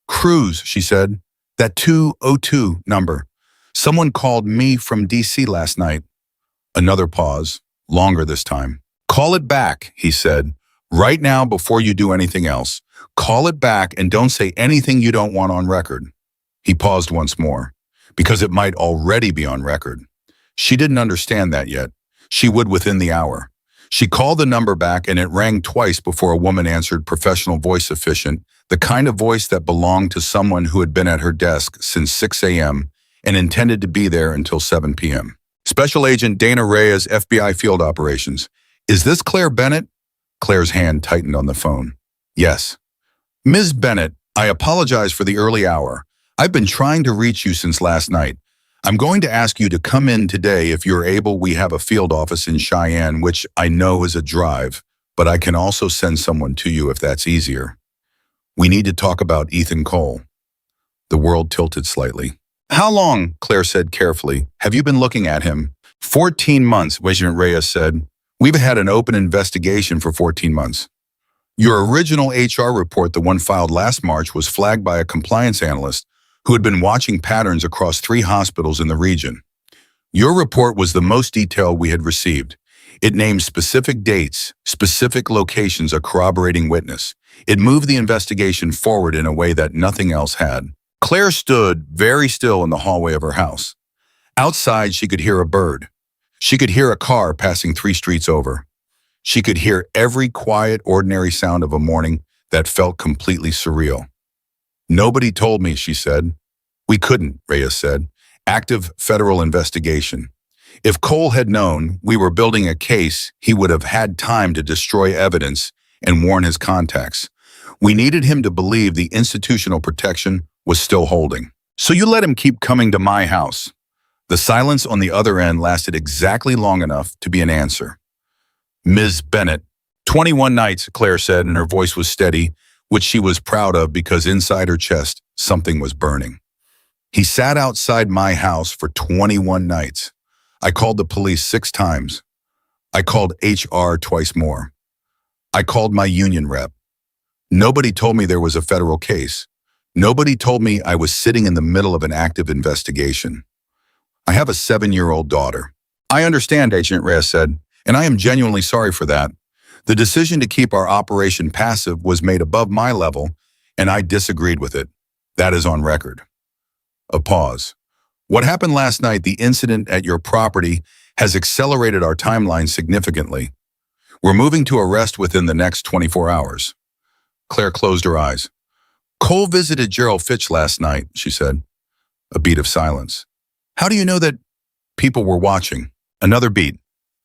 "Cruz," she said, "that 202 number. Someone called me from D.C. last night." Another pause, longer this time. "Call it back," he said. "Right now, before you do anything else. Call it back and don't say anything you don't want on record." He paused once more, because it might already be on record. She didn't understand that yet. She would within the hour. She called the number back and it rang twice before a woman answered, professional voice sufficient, the kind of voice that belonged to someone who had been at her desk since 6 a.m. and intended to be there until 7 p.m. "Special Agent Dana Reyes, FBI Field Operations. Is this Claire Bennett?" Claire's hand tightened on the phone. "Yes." "Ms. Bennett, I apologize for the early hour. I've been trying to reach you since last night. I'm going to ask you to come in today if you're able. We have a field office in Cheyenne, which I know is a drive, but I can also send someone to you if that's easier. We need to talk about Ethan Cole." The world tilted slightly. "How long," Claire said carefully, "have you been looking at him?" 14 months, Agent Reyes said. "We've had an open investigation for 14 months. Your original HR report, the one filed last March, was flagged by a compliance analyst who had been watching patterns across 3 hospitals in the region. Your report was the most detailed we had received. It named specific dates, specific locations, a corroborating witness. It moved the investigation forward in a way that nothing else had." Claire stood very still in the hallway of her house. Outside, she could hear a bird. She could hear a car passing 3 streets over. She could hear every quiet, ordinary sound of a morning that felt completely surreal. "Nobody told me," she said. "We couldn't," Reyes said. "Active federal investigation. If Cole had known we were building a case, he would have had time to destroy evidence and warn his contacts. We needed him to believe the institutional protection was still holding. So you let him keep coming to my house." The silence on the other end lasted exactly long enough to be an answer. "Ms. Bennett." 21 nights, Claire said, and her voice was steady, which she was proud of because inside her chest, something was burning. "He sat outside my house for 21 nights. I called the police 6 times. I called HR twice more. I called my union rep. Nobody told me there was a federal case. Nobody told me I was sitting in the middle of an active investigation. I have a 7-year-old daughter." "I understand," Agent Reyes said, "and I am genuinely sorry for that. The decision to keep our operation passive was made above my level, and I disagreed with it. That is on record." A pause. What happened last night, the incident at your property, has accelerated our timeline significantly. We're moving to arrest within the next 24 hours. Claire closed her eyes. Cole visited Gerald Fitch last night, she said. A beat of silence. How do you know that people were watching? Another beat.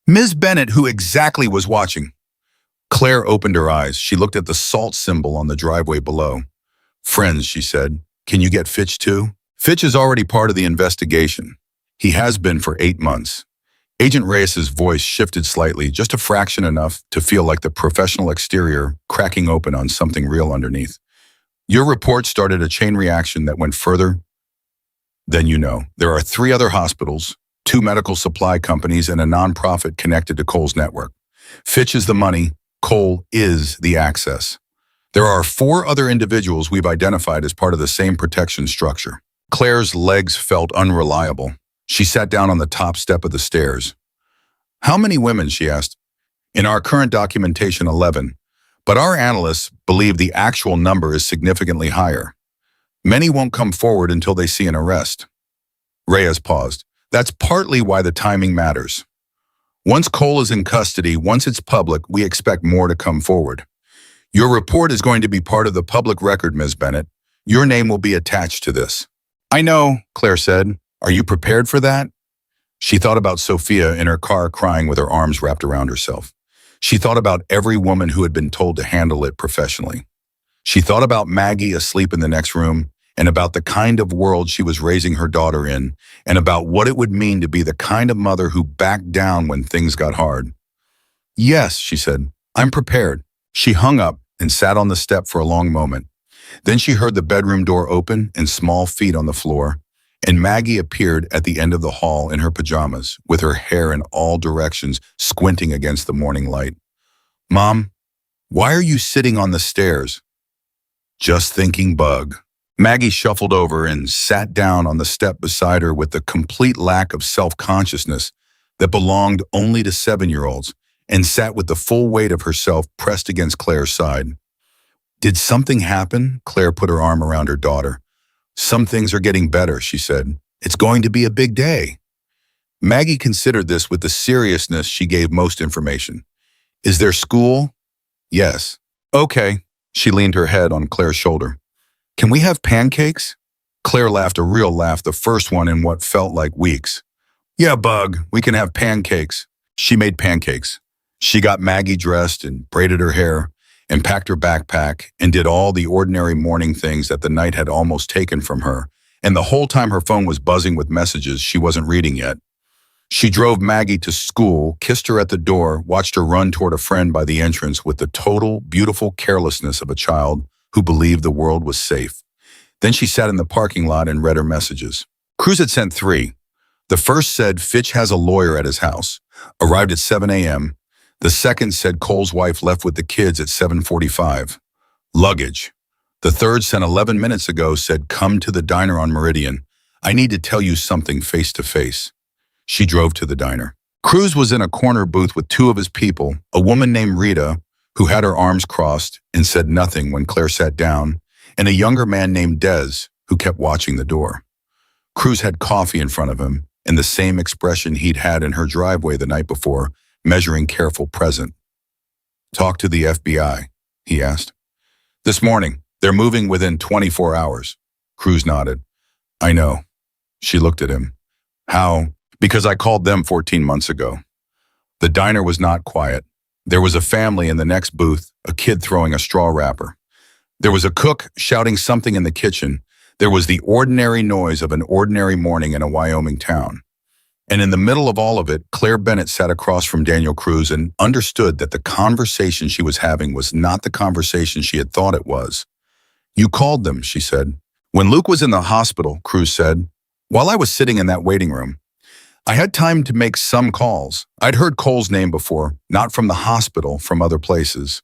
Ms. Bennett, who exactly was watching? Claire opened her eyes. She looked at the salt symbol on the driveway below. Friends, she said. Can you get Fitch too? Fitch is already part of the investigation. He has been for 8 months. Agent Reyes's voice shifted slightly, just a fraction enough to feel like the professional exterior cracking open on something real underneath. Your report started a chain reaction that went further than you know. There are 3 other hospitals, 2 medical supply companies, and a nonprofit connected to Cole's network. Fitch is the money, Cole is the access. There are 4 other individuals we've identified as part of the same protection structure. Claire's legs felt unreliable. She sat down on the top step of the stairs. How many women, she asked. In our current documentation, 11. But our analysts believe the actual number is significantly higher. Many won't come forward until they see an arrest. Reyes paused. That's partly why the timing matters. Once Cole is in custody, once it's public, we expect more to come forward. Your report is going to be part of the public record, Ms. Bennett. Your name will be attached to this. I know, Claire said. Are you prepared for that? She thought about Sophia in her car crying with her arms wrapped around herself. She thought about every woman who had been told to handle it professionally. She thought about Maggie asleep in the next room, and about the kind of world she was raising her daughter in, and about what it would mean to be the kind of mother who backed down when things got hard. Yes, she said, I'm prepared. She hung up and sat on the step for a long moment. Then she heard the bedroom door open and small feet on the floor, and Maggie appeared at the end of the hall in her pajamas, with her hair in all directions, squinting against the morning light. Mom, why are you sitting on the stairs? Just thinking, Bug. Maggie shuffled over and sat down on the step beside her with the complete lack of self-consciousness that belonged only to 7-year-olds, and sat with the full weight of herself pressed against Claire's side. Did something happen? Claire put her arm around her daughter. Some things are getting better, she said. It's going to be a big day. Maggie considered this with the seriousness she gave most information. Is there school? Yes. Okay. She leaned her head on Claire's shoulder. Can we have pancakes? Claire laughed a real laugh, the first one in what felt like weeks. Yeah, Bug, we can have pancakes. She made pancakes. She got Maggie dressed and braided her hair and packed her backpack and did all the ordinary morning things that the night had almost taken from her, and the whole time her phone was buzzing with messages she wasn't reading yet. She drove Maggie to school, kissed her at the door, watched her run toward a friend by the entrance with the total, beautiful carelessness of a child who believed the world was safe. Then she sat in the parking lot and read her messages. Cruz had sent 3. The first said Fitch has a lawyer at his house, arrived at 7 a.m. The second said Cole's wife left with the kids at 7:45. Luggage. The third sent 11 minutes ago said come to the diner on Meridian. I need to tell you something face to face. She drove to the diner. Cruz was in a corner booth with 2 of his people, a woman named Rita, who had her arms crossed and said nothing when Claire sat down, and a younger man named Dez, who kept watching the door. Cruz had coffee in front of him and the same expression he'd had in her driveway the night before, measuring careful present. Talk to the FBI, he asked. This morning, they're moving within 24 hours. Cruz nodded. I know. She looked at him. How? Because I called them 14 months ago. The diner was not quiet. There was a family in the next booth, a kid throwing a straw wrapper. There was a cook shouting something in the kitchen. There was the ordinary noise of an ordinary morning in a Wyoming town. And in the middle of all of it, Claire Bennett sat across from Daniel Cruz and understood that the conversation she was having was not the conversation she had thought it was. You called them, she said. When Luke was in the hospital, Cruz said, while I was sitting in that waiting room, I had time to make some calls. I'd heard Cole's name before, not from the hospital, from other places.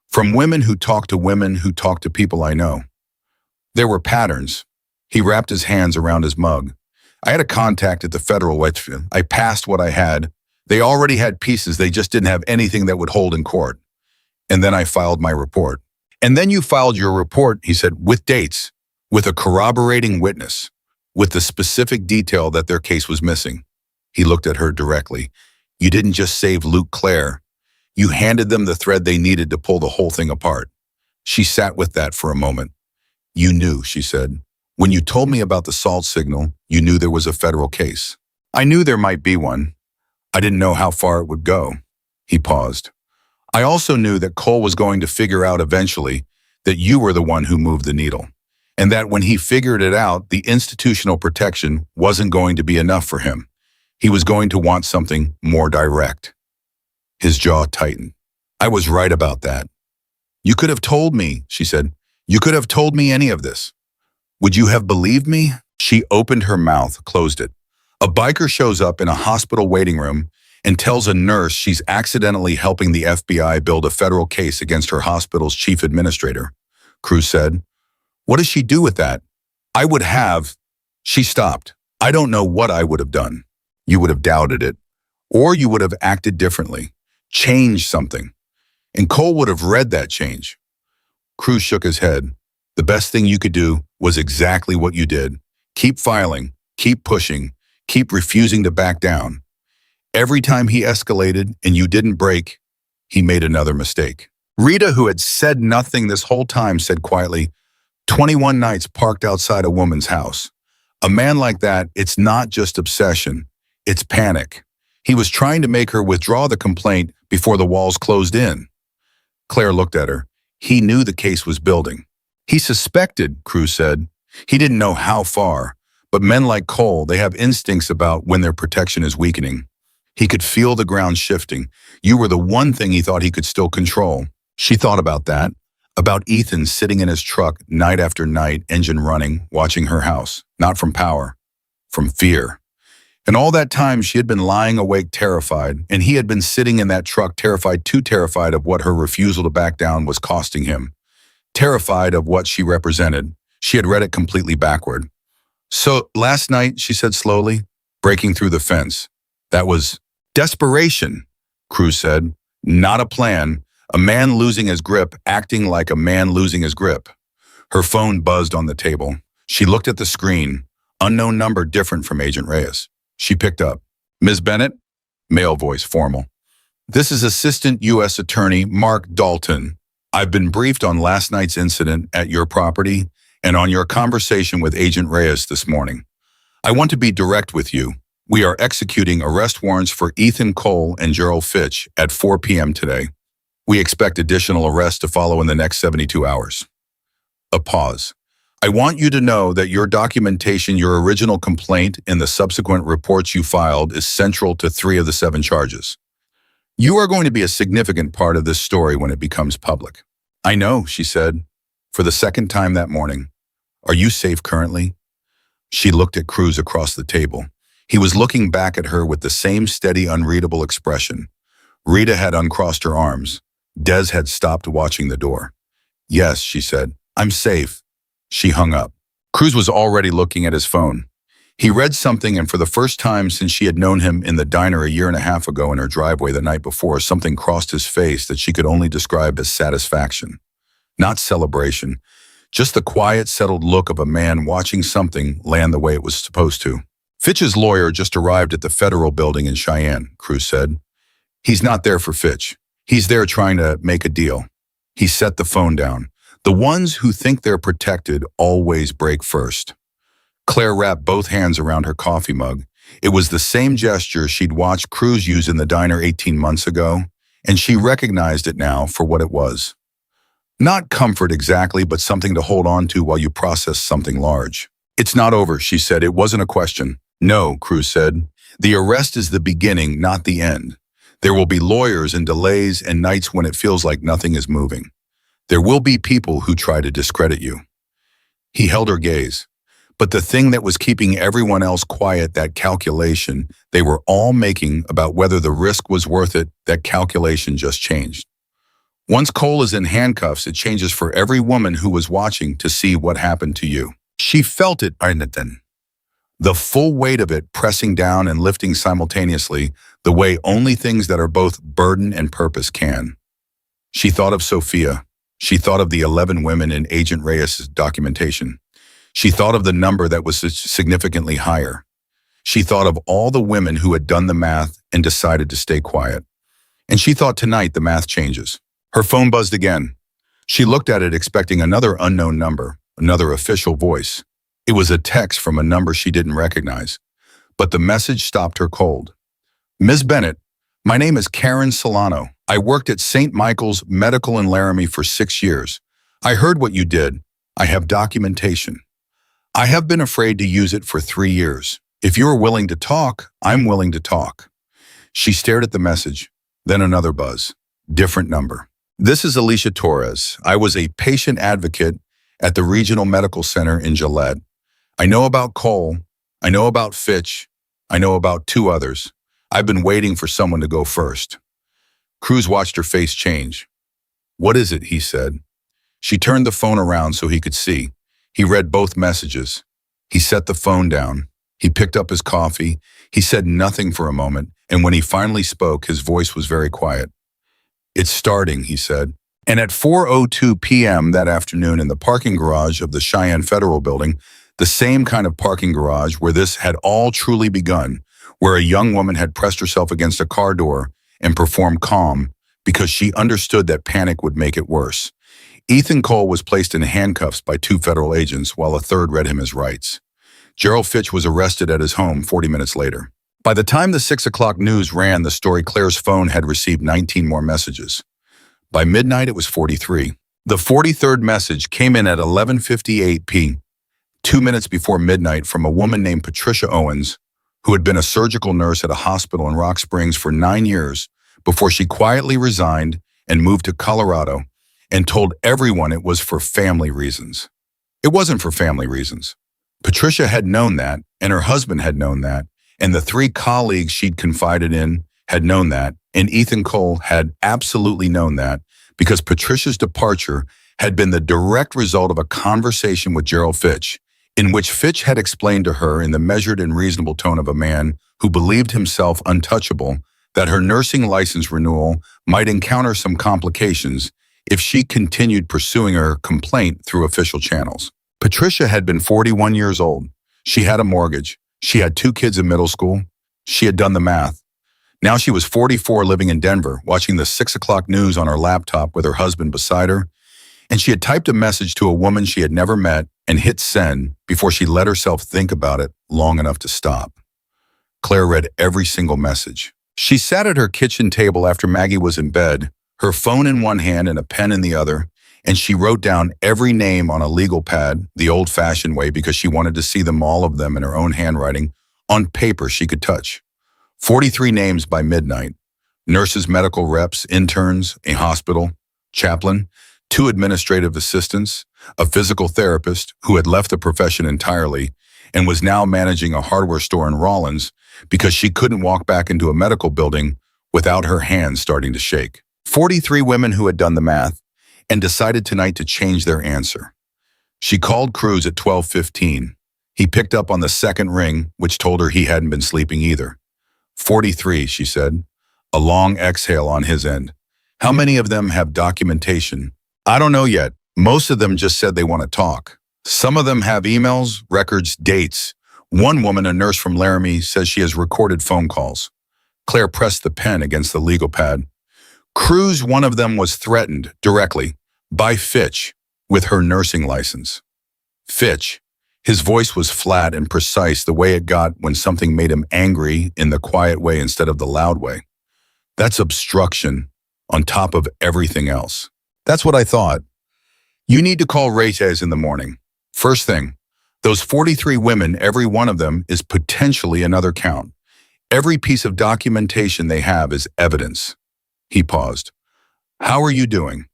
From women who talk to women who talk to people I know. There were patterns. He wrapped his hands around his mug. I had a contact at the federal witch. I passed what I had. They already had pieces. They just didn't have anything that would hold in court. And then I filed my report. And then you filed your report, he said, with dates, with a corroborating witness. with the specific detail that their case was missing. He looked at her directly. You didn't just save Luke Claire. You handed them the thread they needed to pull the whole thing apart. She sat with that for a moment. You knew, she said. When you told me about the salt signal, you knew there was a federal case. I knew there might be one. I didn't know how far it would go. He paused. I also knew that Cole was going to figure out eventually that you were the one who moved the needle, and that when he figured it out, the institutional protection wasn't going to be enough for him. He was going to want something more direct. His jaw tightened. I was right about that. You could have told me, she said. You could have told me any of this. Would you have believed me? She opened her mouth, closed it. A biker shows up in a hospital waiting room and tells a nurse she's accidentally helping the FBI build a federal case against her hospital's chief administrator. Cruz said, what does she do with that? I would have. She stopped. I don't know what I would have done. You would have doubted it. Or you would have acted differently. Changed something. And Cole would have read that change. Cruz shook his head. The best thing you could do was exactly what you did. Keep filing, keep pushing, keep refusing to back down. Every time he escalated and you didn't break, he made another mistake. Rita, who had said nothing this whole time, said quietly, 21 nights parked outside a woman's house. A man like that, it's not just obsession, it's panic. He was trying to make her withdraw the complaint before the walls closed in. Claire looked at her. He knew the case was building. He suspected, Cruz said. He didn't know how far, but men like Cole, they have instincts about when their protection is weakening. He could feel the ground shifting. You were the one thing he thought he could still control. She thought about that, about Ethan sitting in his truck night after night, engine running, watching her house, not from power, from fear. And all that time she had been lying awake terrified, and he had been sitting in that truck terrified, too terrified of what her refusal to back down was costing him. Terrified of what she represented. She had read it completely backward. So last night, she said slowly, breaking through the fence. That was desperation, Cruz said. Not a plan. A man losing his grip, acting like a man losing his grip. Her phone buzzed on the table. She looked at the screen. Unknown number different from Agent Reyes. She picked up. Ms. Bennett? Male voice, formal. This is Assistant U.S. Attorney Mark Dalton. I've been briefed on last night's incident at your property and on your conversation with Agent Reyes this morning. I want to be direct with you. We are executing arrest warrants for Ethan Cole and Gerald Fitch at 4 p.m. today. We expect additional arrests to follow in the next 72 hours. A pause. I want you to know that your documentation, your original complaint, and the subsequent reports you filed is central to 3 of the 7 charges. You are going to be a significant part of this story when it becomes public. I know, she said, for the second time that morning. Are you safe currently? She looked at Cruz across the table. He was looking back at her with the same steady, unreadable expression. Rita had uncrossed her arms. Des had stopped watching the door. Yes, she said, I'm safe. She hung up. Cruz was already looking at his phone. He read something, and for the first time since she had known him in the diner a year and a half ago in her driveway the night before, something crossed his face that she could only describe as satisfaction. Not celebration, just the quiet, settled look of a man watching something land the way it was supposed to. Fitch's lawyer just arrived at the federal building in Cheyenne, Cruz said. He's not there for Fitch. He's there trying to make a deal. He set the phone down. The ones who think they're protected always break first. Claire wrapped both hands around her coffee mug. It was the same gesture she'd watched Cruz use in the diner 18 months ago, and she recognized it now for what it was. Not comfort exactly, but something to hold on to while you process something large. It's not over, she said. It wasn't a question. No, Cruz said. The arrest is the beginning, not the end. There will be lawyers and delays and nights when it feels like nothing is moving. There will be people who try to discredit you. He held her gaze. But the thing that was keeping everyone else quiet, that calculation they were all making about whether the risk was worth it, that calculation just changed. Once Cole is in handcuffs, it changes for every woman who was watching to see what happened to you. She felt it, the full weight of it pressing down and lifting simultaneously, the way only things that are both burden and purpose can. She thought of Sophia. She thought of the 11 women in Agent Reyes' documentation. She thought of the number that was significantly higher. She thought of all the women who had done the math and decided to stay quiet. And she thought tonight the math changes. Her phone buzzed again. She looked at it expecting another unknown number, another official voice. It was a text from a number she didn't recognize. But the message stopped her cold. Ms. Bennett, my name is Karen Solano. I worked at St. Michael's Medical in Laramie for 6 years. I heard what you did. I have documentation. I have been afraid to use it for 3 years. If you are willing to talk, I'm willing to talk. She stared at the message, then another buzz. Different number. This is Alicia Torres. I was a patient advocate at the Regional Medical Center in Gillette. I know about Cole. I know about Fitch. I know about 2 others. I've been waiting for someone to go first. Cruz watched her face change. What is it? He said. She turned the phone around so he could see. He read both messages. He set the phone down. He picked up his coffee. He said nothing for a moment, and when he finally spoke, his voice was very quiet. It's starting, he said. And at 4:02 p.m. that afternoon in the parking garage of the Cheyenne Federal Building, the same kind of parking garage where this had all truly begun, where a young woman had pressed herself against a car door and performed calm because she understood that panic would make it worse. Ethan Cole was placed in handcuffs by 2 federal agents while a third read him his rights. Gerald Fitch was arrested at his home 40 minutes later. By the time the 6 o'clock news ran the story, Claire's phone had received 19 more messages. By midnight, it was 43. The 43rd message came in at 11:58 p.m., 2 minutes before midnight, from a woman named Patricia Owens, who had been a surgical nurse at a hospital in Rock Springs for 9 years before she quietly resigned and moved to Colorado and told everyone it was for family reasons. It wasn't for family reasons. Patricia had known that, and her husband had known that, and the 3 colleagues she'd confided in had known that, and Ethan Cole had absolutely known that because Patricia's departure had been the direct result of a conversation with Gerald Fitch, in which Fitch had explained to her in the measured and reasonable tone of a man who believed himself untouchable that her nursing license renewal might encounter some complications if she continued pursuing her complaint through official channels. Patricia had been 41 years old. She had a mortgage. She had 2 kids in middle school. She had done the math. Now she was 44, living in Denver, watching the 6 o'clock news on her laptop with her husband beside her, and she had typed a message to a woman she had never met and hit send before she let herself think about it long enough to stop. Claire read every single message. She sat at her kitchen table after Maggie was in bed, her phone in one hand and a pen in the other, and she wrote down every name on a legal pad, the old-fashioned way, because she wanted to see them, all of them, in her own handwriting, on paper she could touch. 43 names by midnight. Nurses, medical reps, interns, a hospital, chaplain, 2 administrative assistants, a physical therapist who had left the profession entirely and was now managing a hardware store in Rollins because she couldn't walk back into a medical building without her hands starting to shake. 43 women who had done the math and decided tonight to change their answer. She called Cruz at 12:15. He picked up on the second ring, which told her he hadn't been sleeping either. 43, she said, a long exhale on his end. How many of them have documentation? I don't know yet. Most of them just said they want to talk. Some of them have emails, records, dates. One woman, a nurse from Laramie, says she has recorded phone calls. Claire pressed the pen against the legal pad. Cruz, one of them, was threatened directly by Fitch with her nursing license. Fitch. His voice was flat and precise, the way it got when something made him angry, in the quiet way instead of the loud way. That's obstruction on top of everything else. That's what I thought. You need to call Reyes in the morning. First thing, those 43 women, every one of them is potentially another count. Every piece of documentation they have is evidence. He paused. How are you doing?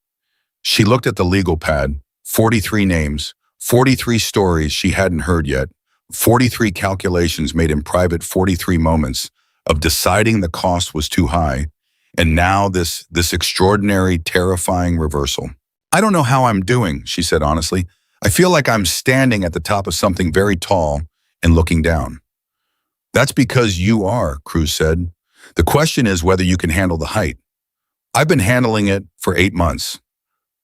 She looked at the legal pad. 43 names, 43 stories she hadn't heard yet, 43 calculations made in private, 43 moments of deciding the cost was too high, and now this extraordinary, terrifying reversal. I don't know how I'm doing, she said honestly. I feel like I'm standing at the top of something very tall and looking down. That's because you are, Cruz said. The question is whether you can handle the height. I've been handling it for 8 months.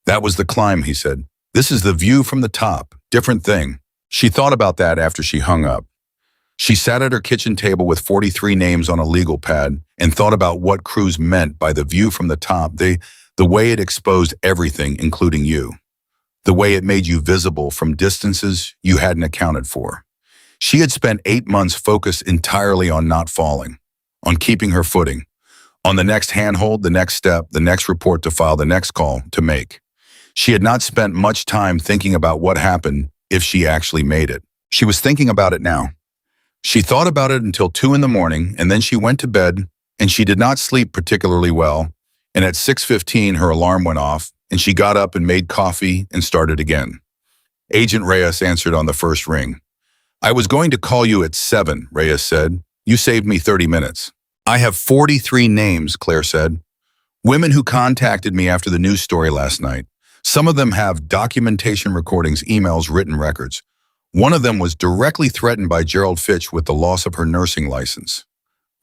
That was the climb, he said. This is the view from the top. Different thing. She thought about that after she hung up. She sat at her kitchen table with 43 names on a legal pad and thought about what Cruz meant by the view from the top, the way it exposed everything, including you. The way it made you visible from distances you hadn't accounted for. She had spent 8 months focused entirely on not falling, on keeping her footing, on the next handhold, the next step, the next report to file, the next call to make. She had not spent much time thinking about what happened if she actually made it. She was thinking about it now. She thought about it until 2 in the morning, and then she went to bed, and she did not sleep particularly well, and at 6:15 her alarm went off, and she got up and made coffee and started again. Agent Reyes answered on the first ring. "I was going to call you at 7, Reyes said. "You saved me 30 minutes. "I have 43 names, Claire said. "Women who contacted me after the news story last night. Some of them have documentation recordings, emails, written records. One of them was directly threatened by Gerald Fitch with the loss of her nursing license.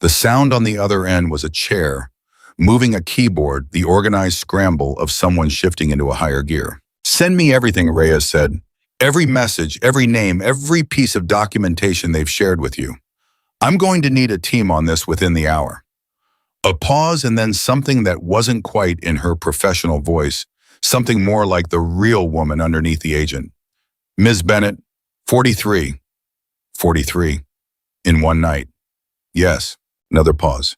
The sound on the other end was a chair, moving a keyboard, the organized scramble of someone shifting into a higher gear. "Send me everything," Reyes said. "Every message, every name, every piece of documentation they've shared with you. I'm going to need a team on this within the hour." A pause and then something that wasn't quite in her professional voice, something more like the real woman underneath the agent. "Ms. Bennett, 43. 43. In one night." "Yes." Another pause.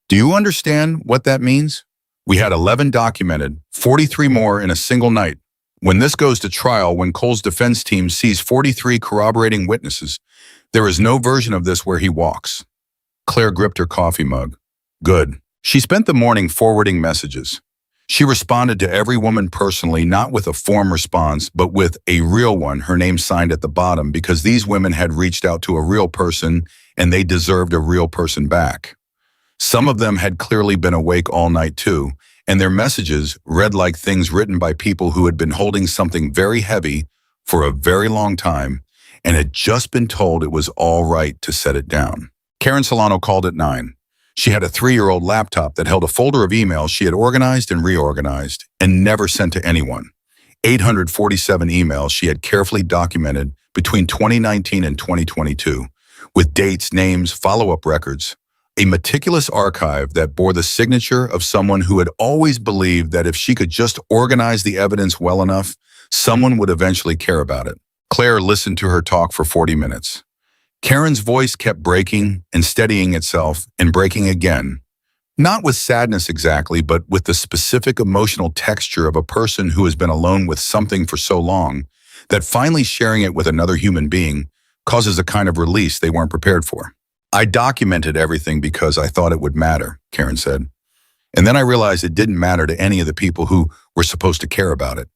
"Do you understand what that means? We had 11 documented, 43 more in a single night. When this goes to trial, when Cole's defense team sees 43 corroborating witnesses, there is no version of this where he walks." Claire gripped her coffee mug. Good. She spent the morning forwarding messages. She responded to every woman personally, not with a form response, but with a real one, her name signed at the bottom, because these women had reached out to a real person and they deserved a real person back. Some of them had clearly been awake all night too, and their messages read like things written by people who had been holding something very heavy for a very long time and had just been told it was all right to set it down. Karen Solano called at 9. She had a 3-year-old laptop that held a folder of emails she had organized and reorganized and never sent to anyone. 847 emails she had carefully documented between 2019 and 2022, with dates, names, follow-up records. A meticulous archive that bore the signature of someone who had always believed that if she could just organize the evidence well enough, someone would eventually care about it. Claire listened to her talk for 40 minutes. Karen's voice kept breaking and steadying itself and breaking again, not with sadness exactly, but with the specific emotional texture of a person who has been alone with something for so long that finally sharing it with another human being causes a kind of release they weren't prepared for. "I documented everything because I thought it would matter," Karen said. "And then I realized it didn't matter to any of the people who were supposed to care about it.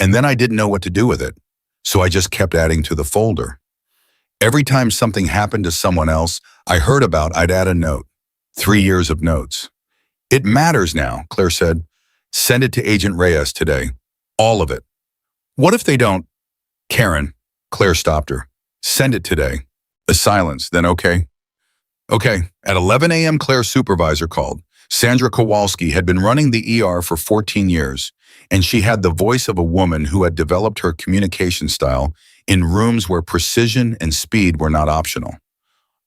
And then I didn't know what to do with it, so I just kept adding to the folder. Every time something happened to someone else I heard about, I'd add a note. 3 years of notes. It matters now," Claire said. "Send it to Agent Reyes today. All of it." "What if they don't?" "Karen," Claire stopped her. "Send it today." A silence, then okay. Okay. At 11 a.m., Claire's supervisor called. Sandra Kowalski had been running the ER for 14 years, and she had the voice of a woman who had developed her communication style in rooms where precision and speed were not optional.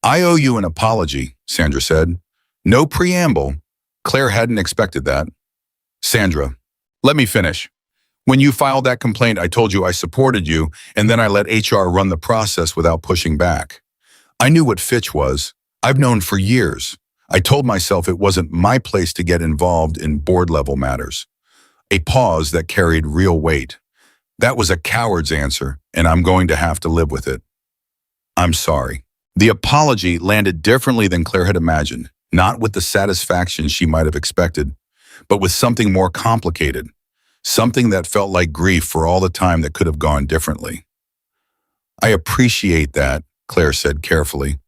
"I owe you an apology," Sandra said. No preamble. Claire hadn't expected that. "Sandra, let me finish. When you filed that complaint, I told you I supported you, and then I let HR run the process without pushing back. I knew what Fitch was. I've known for years. I told myself it wasn't my place to get involved in board-level matters." A pause that carried real weight. "That was a coward's answer, and I'm going to have to live with it. I'm sorry." The apology landed differently than Claire had imagined, not with the satisfaction she might have expected, but with something more complicated, something that felt like grief for all the time that could have gone differently. "I appreciate that," Claire said carefully,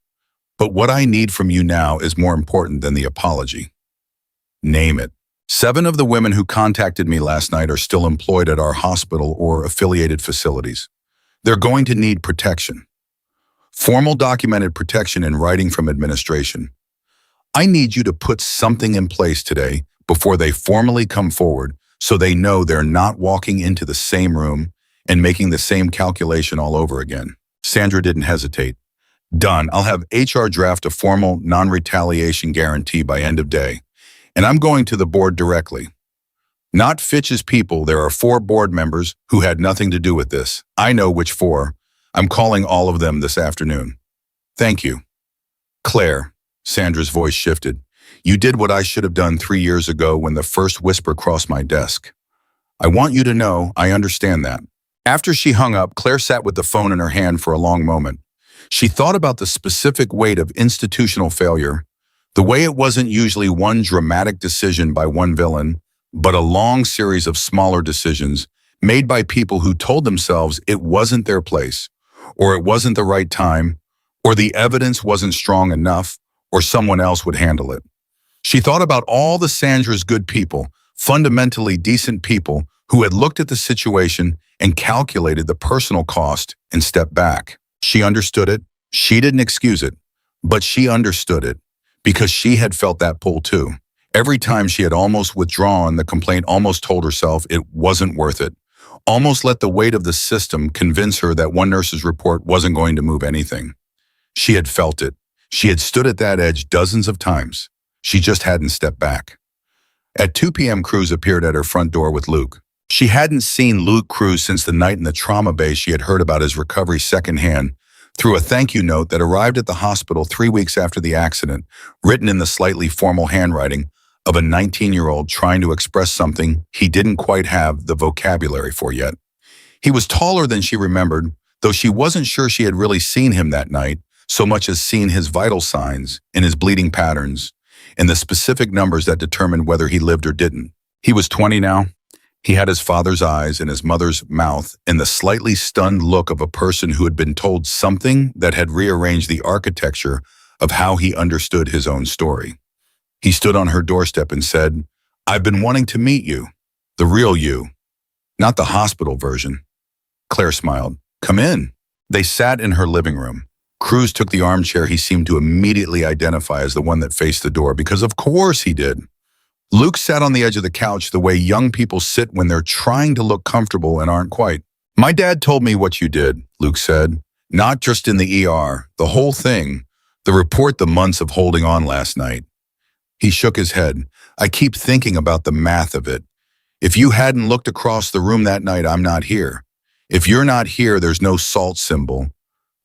"but what I need from you now is more important than the apology. Name it." 7 of the women who contacted me last night are still employed at our hospital or affiliated facilities. They're going to need protection. Formal documented protection in writing from administration. I need you to put something in place today before they formally come forward so they know they're not walking into the same room and making the same calculation all over again. Sandra didn't hesitate. Done. I'll have HR draft a formal non-retaliation guarantee by end of day. And I'm going to the board directly. Not Fitch's people. There are 4 board members who had nothing to do with this. I know which 4. I'm calling all of them this afternoon. Thank you. Claire, Sandra's voice shifted. You did what I should have done 3 years ago when the first whisper crossed my desk. I want you to know I understand that. After she hung up, Claire sat with the phone in her hand for a long moment. She thought about the specific weight of institutional failure, the way it wasn't usually one dramatic decision by one villain, but a long series of smaller decisions made by people who told themselves it wasn't their place, or it wasn't the right time, or the evidence wasn't strong enough, or someone else would handle it. She thought about all the Sandra's good people, fundamentally decent people who had looked at the situation and calculated the personal cost and stepped back. She understood it. She didn't excuse it, but she understood it because she had felt that pull too. Every time she had almost withdrawn the complaint, almost told herself it wasn't worth it, almost let the weight of the system convince her that one nurse's report wasn't going to move anything. She had felt it. She had stood at that edge dozens of times. She just hadn't stepped back. At 2 p.m., Cruz appeared at her front door with Luke. She hadn't seen Luke Cruz since the night in the trauma base. She had heard about his recovery secondhand through a thank you note that arrived at the hospital 3 weeks after the accident, written in the slightly formal handwriting of a 19-year-old trying to express something he didn't quite have the vocabulary for yet. He was taller than she remembered, though she wasn't sure she had really seen him that night, so much as seen his vital signs and his bleeding patterns, and the specific numbers that determined whether he lived or didn't. He was 20 now. He had his father's eyes and his mother's mouth and the slightly stunned look of a person who had been told something that had rearranged the architecture of how he understood his own story. He stood on her doorstep and said, "I've been wanting to meet you, the real you, not the hospital version." Claire smiled. "Come in." They sat in her living room. Cruz took the armchair he seemed to immediately identify as the one that faced the door, because of course he did. Luke sat on the edge of the couch the way young people sit when they're trying to look comfortable and aren't quite. "My dad told me what you did," Luke said. "Not just in the ER, the whole thing, the report, the months of holding on last night." He shook his head. "I keep thinking about the math of it. If you hadn't looked across the room that night, I'm not here. If you're not here, there's no salt symbol.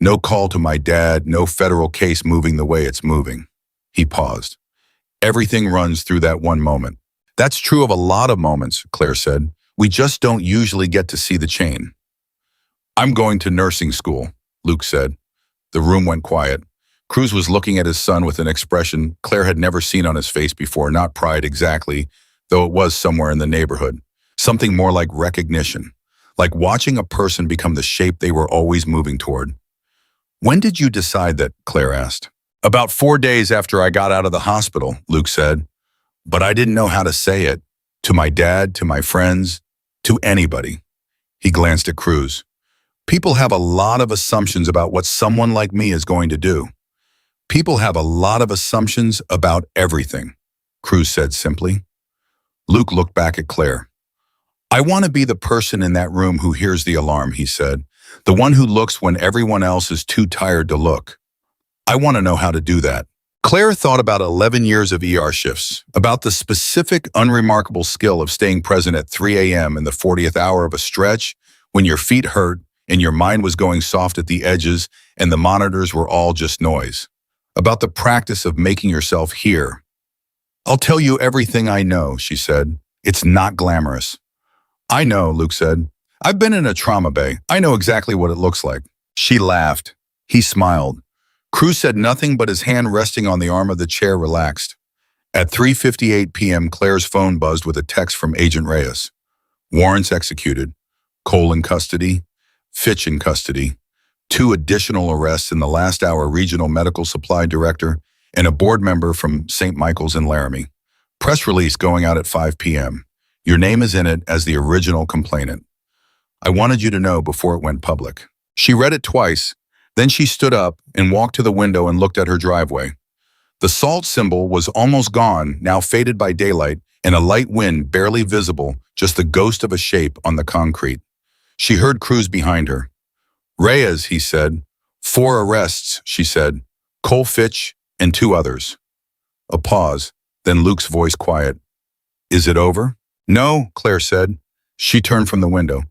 No call to my dad, no federal case moving the way it's moving." He paused. "Everything runs through that one moment." "That's true of a lot of moments," Claire said. "We just don't usually get to see the chain." "I'm going to nursing school," Luke said. The room went quiet. Cruz was looking at his son with an expression Claire had never seen on his face before, not pride exactly, though it was somewhere in the neighborhood. Something more like recognition, like watching a person become the shape they were always moving toward. "When did you decide that?" Claire asked. "About 4 days after I got out of the hospital," Luke said. "But I didn't know how to say it. To my dad, to my friends, to anybody." He glanced at Cruz. "People have a lot of assumptions about what someone like me is going to do. People have a lot of assumptions about everything," Cruz said simply. Luke looked back at Claire. "I want to be the person in that room who hears the alarm," he said. "The one who looks when everyone else is too tired to look. I want to know how to do that." Claire thought about 11 years of ER shifts, about the specific, unremarkable skill of staying present at 3 a.m. in the 40th hour of a stretch when your feet hurt and your mind was going soft at the edges and the monitors were all just noise. About the practice of making yourself hear. "I'll tell you everything I know," she said. "It's not glamorous." "I know," Luke said. "I've been in a trauma bay. I know exactly what it looks like." She laughed. He smiled. Cruz said nothing, but his hand resting on the arm of the chair relaxed. At 3:58 p.m., Claire's phone buzzed with a text from Agent Reyes. "Warrants executed. Cole in custody. Fitch in custody. 2 additional arrests in the last hour. Regional Medical Supply Director and a board member from St. Michael's in Laramie. Press release going out at 5 p.m. Your name is in it as the original complainant. I wanted you to know before it went public." She read it twice. Then she stood up and walked to the window and looked at her driveway. The salt symbol was almost gone, now faded by daylight, and a light wind barely visible, just the ghost of a shape on the concrete. She heard Cruz behind her. "Reyes," he said, 4 arrests, she said. Cole Fitch and 2 others. A pause, then Luke's voice quiet. Is it over? No, Claire said. She turned from the window.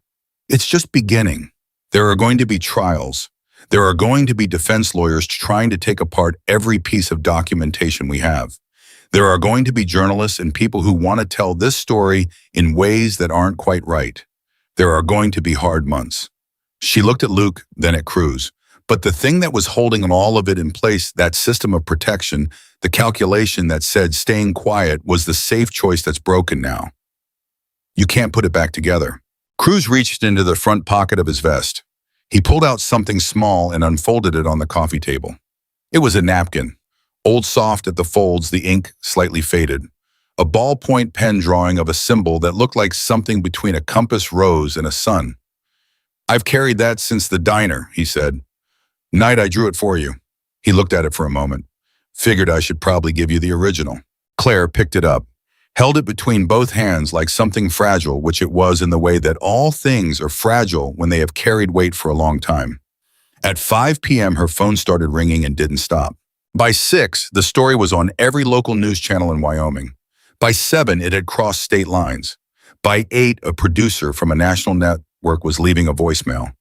It's just beginning. There are going to be trials. There are going to be defense lawyers trying to take apart every piece of documentation we have. There are going to be journalists and people who want to tell this story in ways that aren't quite right. There are going to be hard months. She looked at Luke, then at Cruz. But the thing that was holding all of it in place, that system of protection, the calculation that said staying quiet, was the safe choice that's broken now. You can't put it back together. Cruz reached into the front pocket of his vest. He pulled out something small and unfolded it on the coffee table. It was a napkin, old soft at the folds, the ink slightly faded. A ballpoint pen drawing of a symbol that looked like something between a compass rose and a sun. I've carried that since the diner, he said. Night, I drew it for you. He looked at it for a moment. Figured I should probably give you the original. Claire picked it up, held it between both hands like something fragile, which it was in the way that all things are fragile when they have carried weight for a long time. At 5 p.m., her phone started ringing and didn't stop. By 6, the story was on every local news channel in Wyoming. By 7, it had crossed state lines. By 8, a producer from a national network was leaving a voicemail.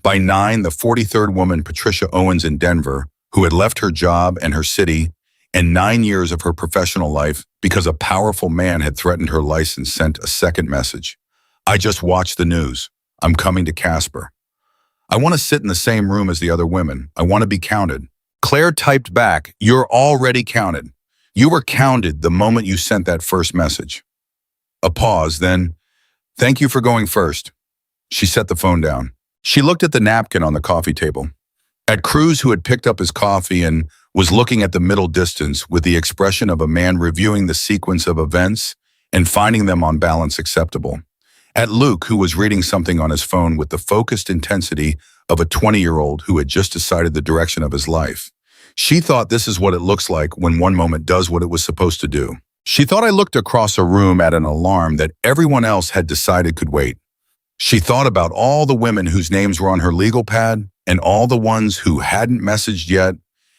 By 9, the 43rd woman, Patricia Owens in Denver, who had left her job and her city and 9 years of her professional life because a powerful man had threatened her license, sent a second message. I just watched the news. I'm coming to Casper. I want to sit in the same room as the other women. I want to be counted. Claire typed back, you're already counted. You were counted the moment you sent that first message. A pause, then, thank you for going first. She set the phone down. She looked at the napkin on the coffee table, at Cruz, who had picked up his coffee and was looking at the middle distance with the expression of a man reviewing the sequence of events and finding them on balance acceptable. At Luke, who was reading something on his phone with the focused intensity of a 20-year-old who had just decided the direction of his life. She thought this is what it looks like when one moment does what it was supposed to do. She thought I looked across a room at an alarm that everyone else had decided could wait. She thought about all the women whose names were on her legal pad, and all the ones who hadn't messaged yet,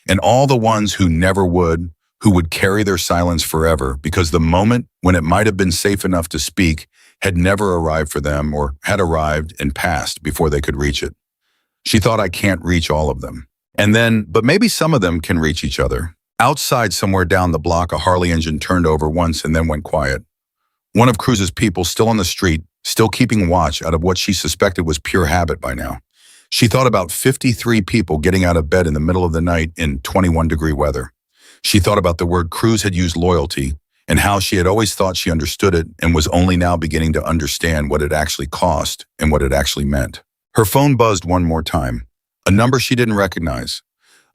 and all the ones who never would, who would carry their silence forever because the moment when it might have been safe enough to speak had never arrived for them or had arrived and passed before they could reach it. She thought I can't reach all of them. And then, but maybe some of them can reach each other. Outside somewhere down the block, a Harley engine turned over once and then went quiet. One of Cruz's people, still on the street, still keeping watch out of what she suspected was pure habit by now. She thought about 53 people getting out of bed in the middle of the night in 21-degree weather. She thought about the word Cruz had used, loyalty, and how she had always thought she understood it and was only now beginning to understand what it actually cost and what it actually meant. Her phone buzzed one more time, a number she didn't recognize,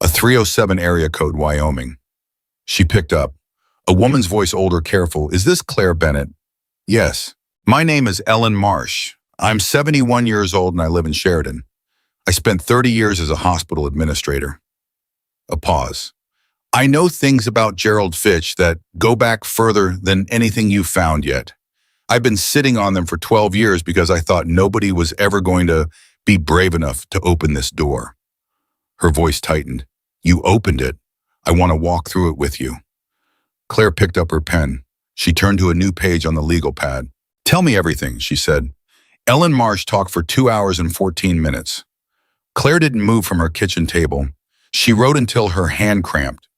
a 307 area code, Wyoming. She picked up. A woman's voice, older, careful. Is this Claire Bennett? Yes. My name is Ellen Marsh. I'm 71 years old and I live in Sheridan. I spent 30 years as a hospital administrator. A pause. I know things about Gerald Fitch that go back further than anything you've found yet. I've been sitting on them for 12 years because I thought nobody was ever going to be brave enough to open this door. Her voice tightened. You opened it. I want to walk through it with you. Claire picked up her pen. She turned to a new page on the legal pad. Tell me everything, she said. Ellen Marsh talked for 2 hours and 14 minutes. Claire didn't move from her kitchen table. She wrote until her hand cramped.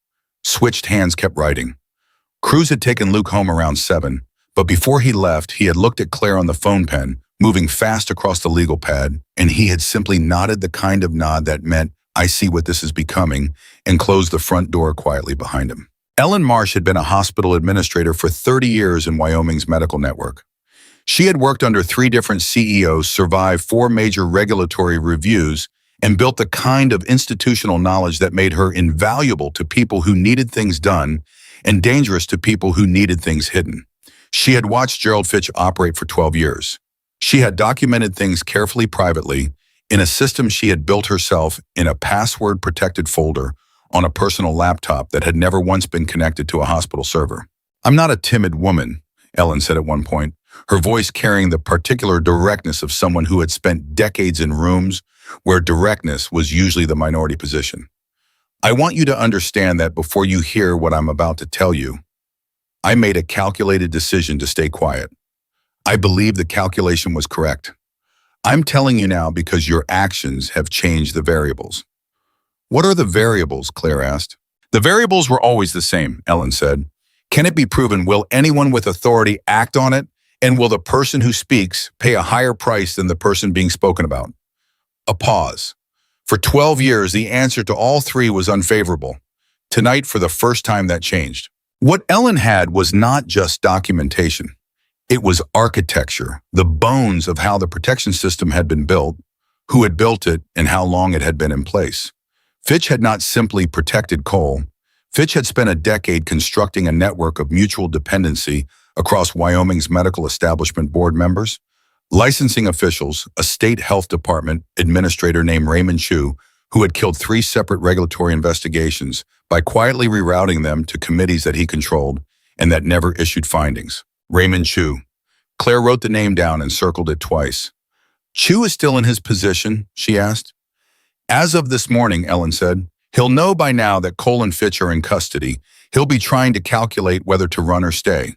Switched hands kept writing. Cruz had taken Luke home around 7, but before he left, he had looked at Claire on the phone pen, moving fast across the legal pad, and he had simply nodded the kind of nod that meant, I see what this is becoming, and closed the front door quietly behind him. Ellen Marsh had been a hospital administrator for 30 years in Wyoming's medical network. She had worked under 3 different CEOs, survived 4 major regulatory reviews, and built the kind of institutional knowledge that made her invaluable to people who needed things done and dangerous to people who needed things hidden. She had watched Gerald Fitch operate for 12 years. She had documented things carefully privately in a system she had built herself in a password-protected folder on a personal laptop that had never once been connected to a hospital server. I'm not a timid woman, Ellen said at one point, her voice carrying the particular directness of someone who had spent decades in rooms where directness was usually the minority position. I want you to understand that before you hear what I'm about to tell you, I made a calculated decision to stay quiet. I believe the calculation was correct. I'm telling you now because your actions have changed the variables. What are the variables? Claire asked. The variables were always the same, Ellen said. Can it be proven? Will anyone with authority act on it? And will the person who speaks pay a higher price than the person being spoken about? A pause. For 12 years, the answer to all three was unfavorable. Tonight, for the first time, that changed. What Ellen had was not just documentation. It was architecture, the bones of how the protection system had been built, who had built it, and how long it had been in place. Fitch had not simply protected Cole. Fitch had spent a decade constructing a network of mutual dependency across Wyoming's medical establishment board members, licensing officials, a state health department administrator named Raymond Chu, who had killed 3 separate regulatory investigations by quietly rerouting them to committees that he controlled and that never issued findings. Raymond Chu. Claire wrote the name down and circled it twice. Chu is still in his position, she asked. As of this morning, Ellen said, he'll know by now that Cole and Fitch are in custody. He'll be trying to calculate whether to run or stay.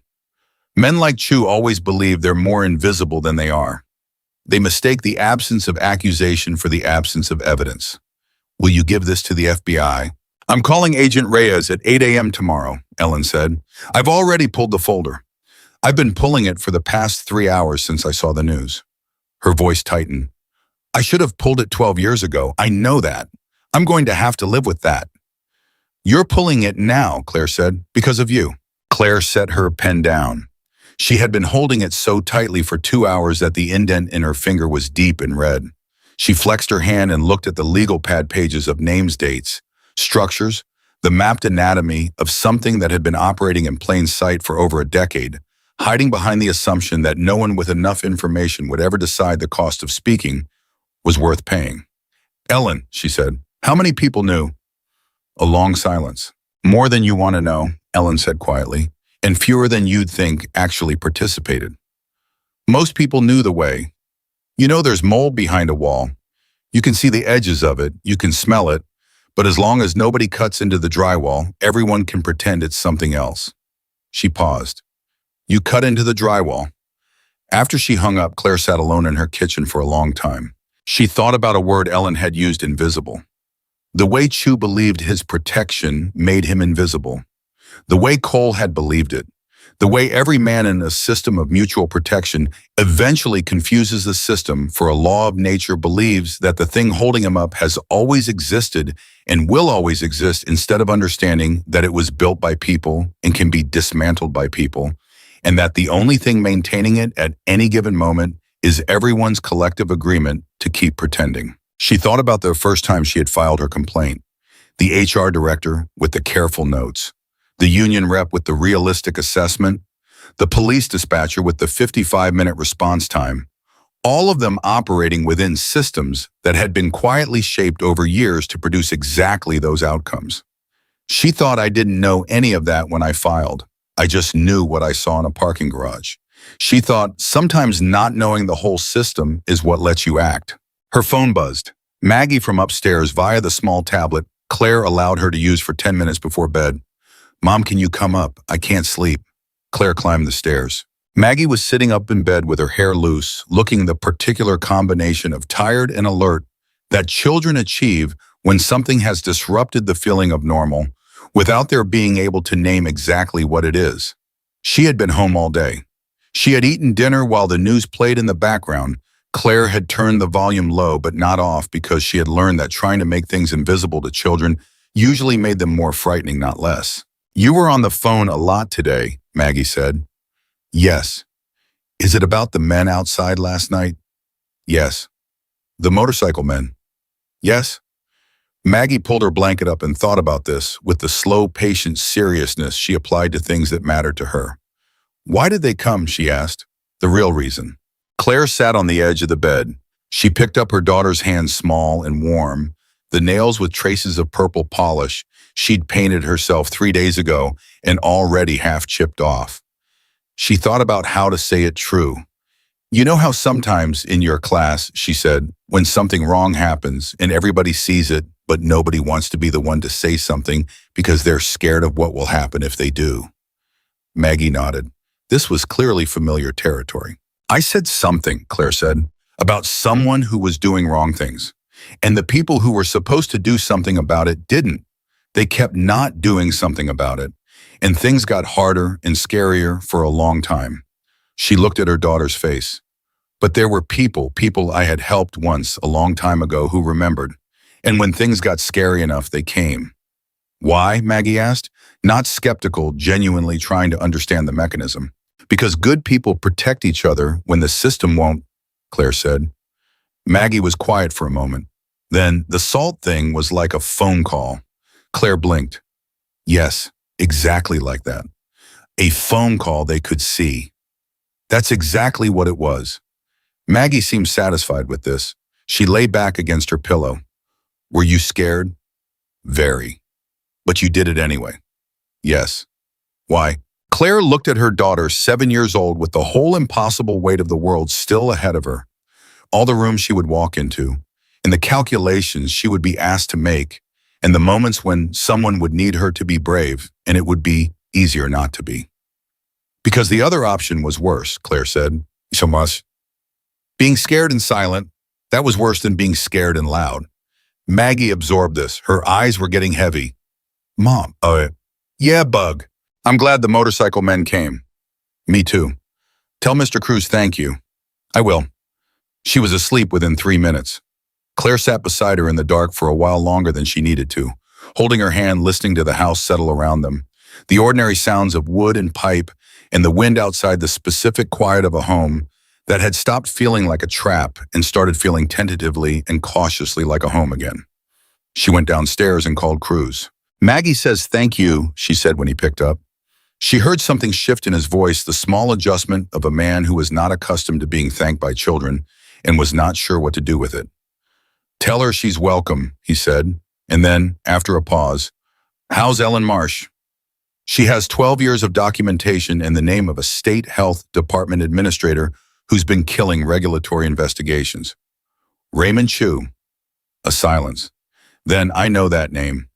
Men like Chu always believe they're more invisible than they are. They mistake the absence of accusation for the absence of evidence. Will you give this to the FBI? I'm calling Agent Reyes at 8 a.m. tomorrow, Ellen said. I've already pulled the folder. I've been pulling it for the past 3 hours since I saw the news. Her voice tightened. I should have pulled it 12 years ago. I know that. I'm going to have to live with that. You're pulling it now, Claire said, because of you. Claire set her pen down. She had been holding it so tightly for 2 hours that the indent in her finger was deep in red. She flexed her hand and looked at the legal pad pages of names, dates, structures, the mapped anatomy of something that had been operating in plain sight for over a decade, hiding behind the assumption that no one with enough information would ever decide the cost of speaking was worth paying. Ellen, she said, how many people knew? A long silence. More than you want to know, Ellen said quietly, and fewer than you'd think actually participated. Most people knew the way. You know there's mold behind a wall. You can see the edges of it, you can smell it, but as long as nobody cuts into the drywall, everyone can pretend it's something else. She paused. You cut into the drywall. After she hung up, Claire sat alone in her kitchen for a long time. She thought about a word Ellen had used, invisible. The way Chu believed his protection made him invisible. The way Cole had believed it. The way every man in a system of mutual protection eventually confuses the system for a law of nature, believes that the thing holding him up has always existed and will always exist, instead of understanding that it was built by people and can be dismantled by people, and that the only thing maintaining it at any given moment is everyone's collective agreement to keep pretending. She thought about the first time she had filed her complaint. The HR director with the careful notes, the union rep with the realistic assessment, the police dispatcher with the 55-minute response time, all of them operating within systems that had been quietly shaped over years to produce exactly those outcomes. She thought I didn't know any of that when I filed. I just knew what I saw in a parking garage. She thought sometimes not knowing the whole system is what lets you act. Her phone buzzed. Maggie from upstairs via the small tablet Claire allowed her to use for 10 minutes before bed. Mom, can you come up? I can't sleep. Claire climbed the stairs. Maggie was sitting up in bed with her hair loose, looking the particular combination of tired and alert that children achieve when something has disrupted the feeling of normal without their being able to name exactly what it is. She had been home all day. She had eaten dinner while the news played in the background. Claire had turned the volume low but not off because she had learned that trying to make things invisible to children usually made them more frightening, not less. You were on the phone a lot today, Maggie said. Yes. Is it about the men outside last night? Yes. The motorcycle men? Yes. Maggie pulled her blanket up and thought about this with the slow, patient seriousness she applied to things that mattered to her. Why did they come, she asked. The real reason. Claire sat on the edge of the bed. She picked up her daughter's hand, small and warm, the nails with traces of purple polish she'd painted herself 3 days ago and already half chipped off. She thought about how to say it true. You know how sometimes in your class, she said, when something wrong happens and everybody sees it, but nobody wants to be the one to say something because they're scared of what will happen if they do? Maggie nodded. This was clearly familiar territory. I said something, Claire said, about someone who was doing wrong things. And the people who were supposed to do something about it didn't. They kept not doing something about it. And things got harder and scarier for a long time. She looked at her daughter's face. But there were people I had helped once a long time ago who remembered. And when things got scary enough, they came. Why? Maggie asked, not skeptical, genuinely trying to understand the mechanism. Because good people protect each other when the system won't, Claire said. Maggie was quiet for a moment. Then the salt thing was like a phone call. Claire blinked. Yes, exactly like that. A phone call they could see. That's exactly what it was. Maggie seemed satisfied with this. She lay back against her pillow. Were you scared? Very. But you did it anyway. Yes. Why? Claire looked at her daughter, 7 years old, with the whole impossible weight of the world still ahead of her. All the rooms she would walk into, and the calculations she would be asked to make, and the moments when someone would need her to be brave, and it would be easier not to be. Because the other option was worse, Claire said. So much. Being scared and silent, that was worse than being scared and loud. Maggie absorbed this. Her eyes were getting heavy. Mom, yeah, Bug. I'm glad the motorcycle men came. Me too. Tell Mr. Cruz thank you. I will. She was asleep within 3 minutes. Claire sat beside her in the dark for a while longer than she needed to, holding her hand, listening to the house settle around them. The ordinary sounds of wood and pipe and the wind outside, the specific quiet of a home that had stopped feeling like a trap and started feeling tentatively and cautiously like a home again. She went downstairs and called Cruz. Maggie says thank you, she said when he picked up. She heard something shift in his voice, the small adjustment of a man who was not accustomed to being thanked by children and was not sure what to do with it. Tell her she's welcome, he said, and then, after a pause, how's Ellen Marsh? She has 12 years of documentation in the name of a state health department administrator who's been killing regulatory investigations. Raymond Chu. A silence. Then I know that name.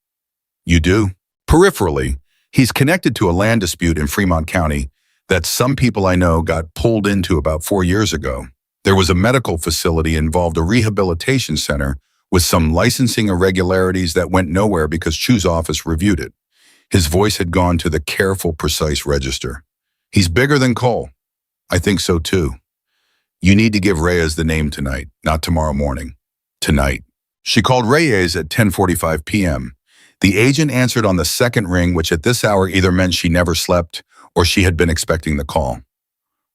You do? Peripherally, he's connected to a land dispute in Fremont County that some people I know got pulled into about 4 years ago. There was a medical facility involved, a rehabilitation center, with some licensing irregularities that went nowhere because Chu's office reviewed it. His voice had gone to the careful, precise register. He's bigger than Cole. I think so too. You need to give Reyes the name tonight, not tomorrow morning. Tonight. She called Reyes at 10:45 p.m. The agent answered on the second ring, which at this hour either meant she never slept or she had been expecting the call.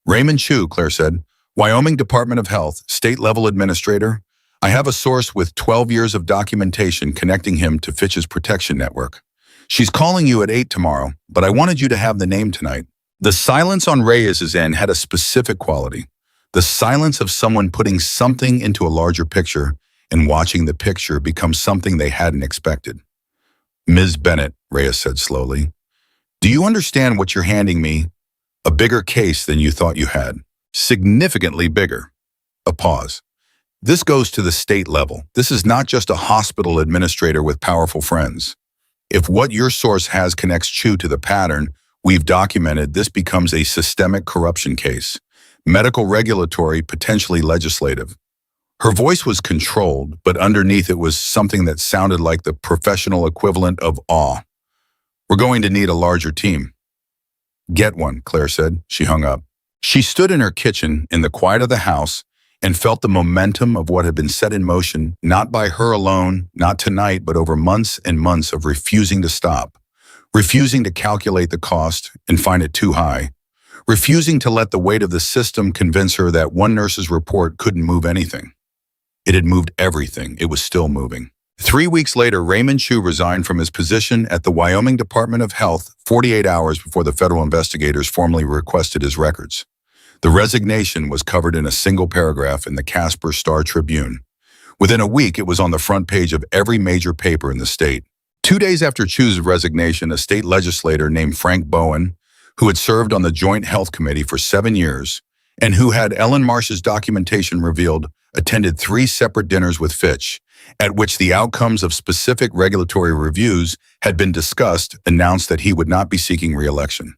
Raymond Chu, Claire said, Wyoming Department of Health, state-level administrator. I have a source with 12 years of documentation connecting him to Fitch's protection network. She's calling you at 8 tomorrow, but I wanted you to have the name tonight. The silence on Reyes's end had a specific quality. The silence of someone putting something into a larger picture and watching the picture become something they hadn't expected. Ms. Bennett, Reyes said slowly, do you understand what you're handing me? A bigger case than you thought you had. Significantly bigger. A pause. This goes to the state level. This is not just a hospital administrator with powerful friends. If what your source has connects Chu to the pattern we've documented, this becomes a systemic corruption case. Medical, regulatory, potentially legislative. Her voice was controlled, but underneath it was something that sounded like the professional equivalent of awe. We're going to need a larger team. Get one, Claire said. She hung up. She stood in her kitchen in the quiet of the house and felt the momentum of what had been set in motion, not by her alone, not tonight, but over months and months of refusing to stop, refusing to calculate the cost and find it too high, refusing to let the weight of the system convince her that one nurse's report couldn't move anything. It had moved everything. It was still moving. 3 weeks later, Raymond Chu resigned from his position at the Wyoming Department of Health 48 hours before the federal investigators formally requested his records. The resignation was covered in a single paragraph in the Casper Star-Tribune. Within a week, it was on the front page of every major paper in the state. 2 days after Chu's resignation, a state legislator named Frank Bowen, who had served on the Joint Health Committee for 7 years and who had Ellen Marsh's documentation revealed attended 3 separate dinners with Fitch, at which the outcomes of specific regulatory reviews had been discussed, announced that he would not be seeking re-election.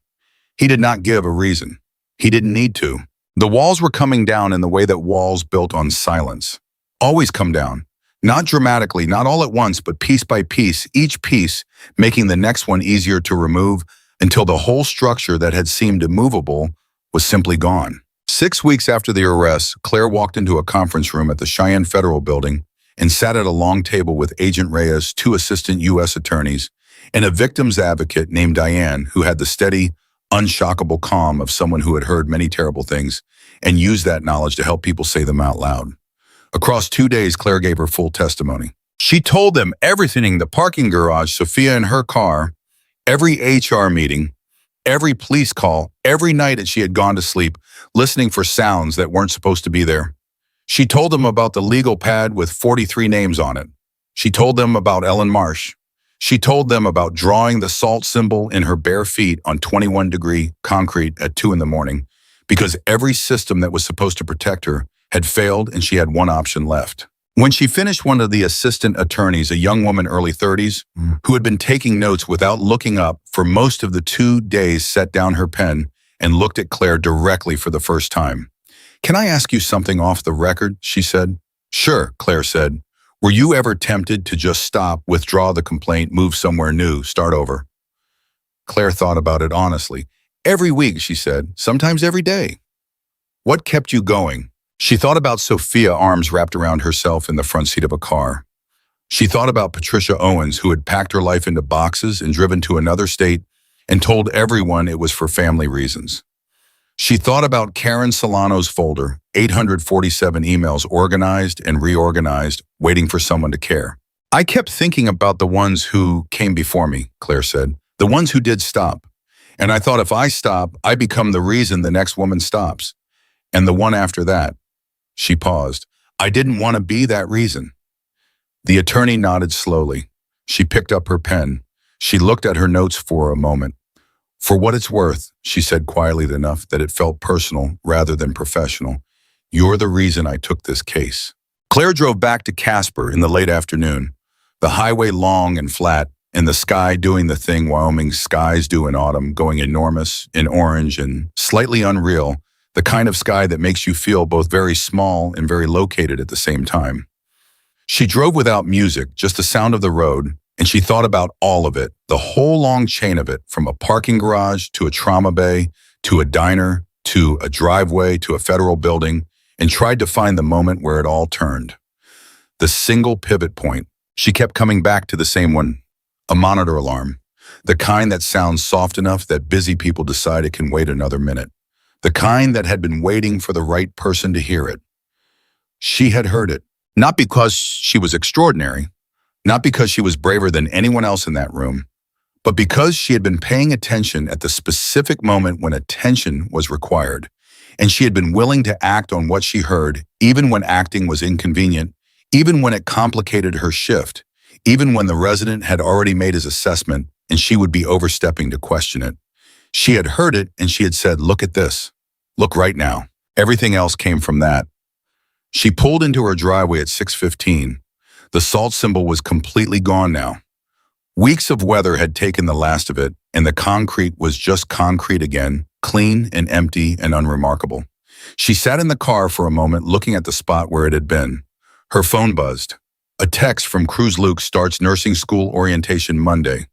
He did not give a reason. He didn't need to. The walls were coming down in the way that walls built on silence always come down. Not dramatically, not all at once, but piece by piece, each piece making the next one easier to remove until the whole structure that had seemed immovable was simply gone. 6 weeks after the arrest, Claire walked into a conference room at the Cheyenne Federal Building and sat at a long table with Agent Reyes, 2 assistant U.S. attorneys, and a victim's advocate named Diane, who had the steady, unshockable calm of someone who had heard many terrible things and used that knowledge to help people say them out loud. Across 2 days, Claire gave her full testimony. She told them everything: the parking garage, Sophia in her car, every HR meeting, every police call, every night that she had gone to sleep, listening for sounds that weren't supposed to be there. She told them about the legal pad with 43 names on it. She told them about Ellen Marsh. She told them about drawing the salt symbol in her bare feet on 21-degree concrete at 2 in the morning, because every system that was supposed to protect her had failed and she had one option left. When she finished, one of the assistant attorneys, a young woman, early 30s, who had been taking notes without looking up for most of the 2 days, set down her pen and looked at Claire directly for the first time. "Can I ask you something off the record?" she said. "Sure," Claire said. "Were you ever tempted to just stop, withdraw the complaint, move somewhere new, start over?" Claire thought about it honestly. "Every week," she said, "sometimes every day." "What kept you going?" She thought about Sophia, arms wrapped around herself in the front seat of a car. She thought about Patricia Owens, who had packed her life into boxes and driven to another state and told everyone it was for family reasons. She thought about Karen Solano's folder, 847 emails organized and reorganized, waiting for someone to care. "I kept thinking about the ones who came before me," Claire said, "the ones who did stop. And I thought, if I stop, I become the reason the next woman stops. And the one after that." She paused. "I didn't want to be that reason." The attorney nodded slowly. She picked up her pen. She looked at her notes for a moment. "For what it's worth," she said quietly enough that it felt personal rather than professional, "you're the reason I took this case." Claire drove back to Casper in the late afternoon, the highway long and flat, and the sky doing the thing Wyoming skies do in autumn, going enormous, in orange, and slightly unreal, the kind of sky that makes you feel both very small and very located at the same time. She drove without music, just the sound of the road, and she thought about all of it, the whole long chain of it, from a parking garage to a trauma bay, to a diner, to a driveway, to a federal building, and tried to find the moment where it all turned. The single pivot point. She kept coming back to the same one, a monitor alarm, the kind that sounds soft enough that busy people decide it can wait another minute. The kind that had been waiting for the right person to hear it. She had heard it, not because she was extraordinary, not because she was braver than anyone else in that room, but because she had been paying attention at the specific moment when attention was required, and she had been willing to act on what she heard, even when acting was inconvenient, even when it complicated her shift, even when the resident had already made his assessment and she would be overstepping to question it. She had heard it and she had said, "Look at this. Look right now." Everything else came from that. She pulled into her driveway at 6:15. The salt symbol was completely gone now. Weeks of weather had taken the last of it, and the concrete was just concrete again, clean and empty and unremarkable. She sat in the car for a moment looking at the spot where it had been. Her phone buzzed. A text from Cruz. "Luke starts nursing school orientation Monday.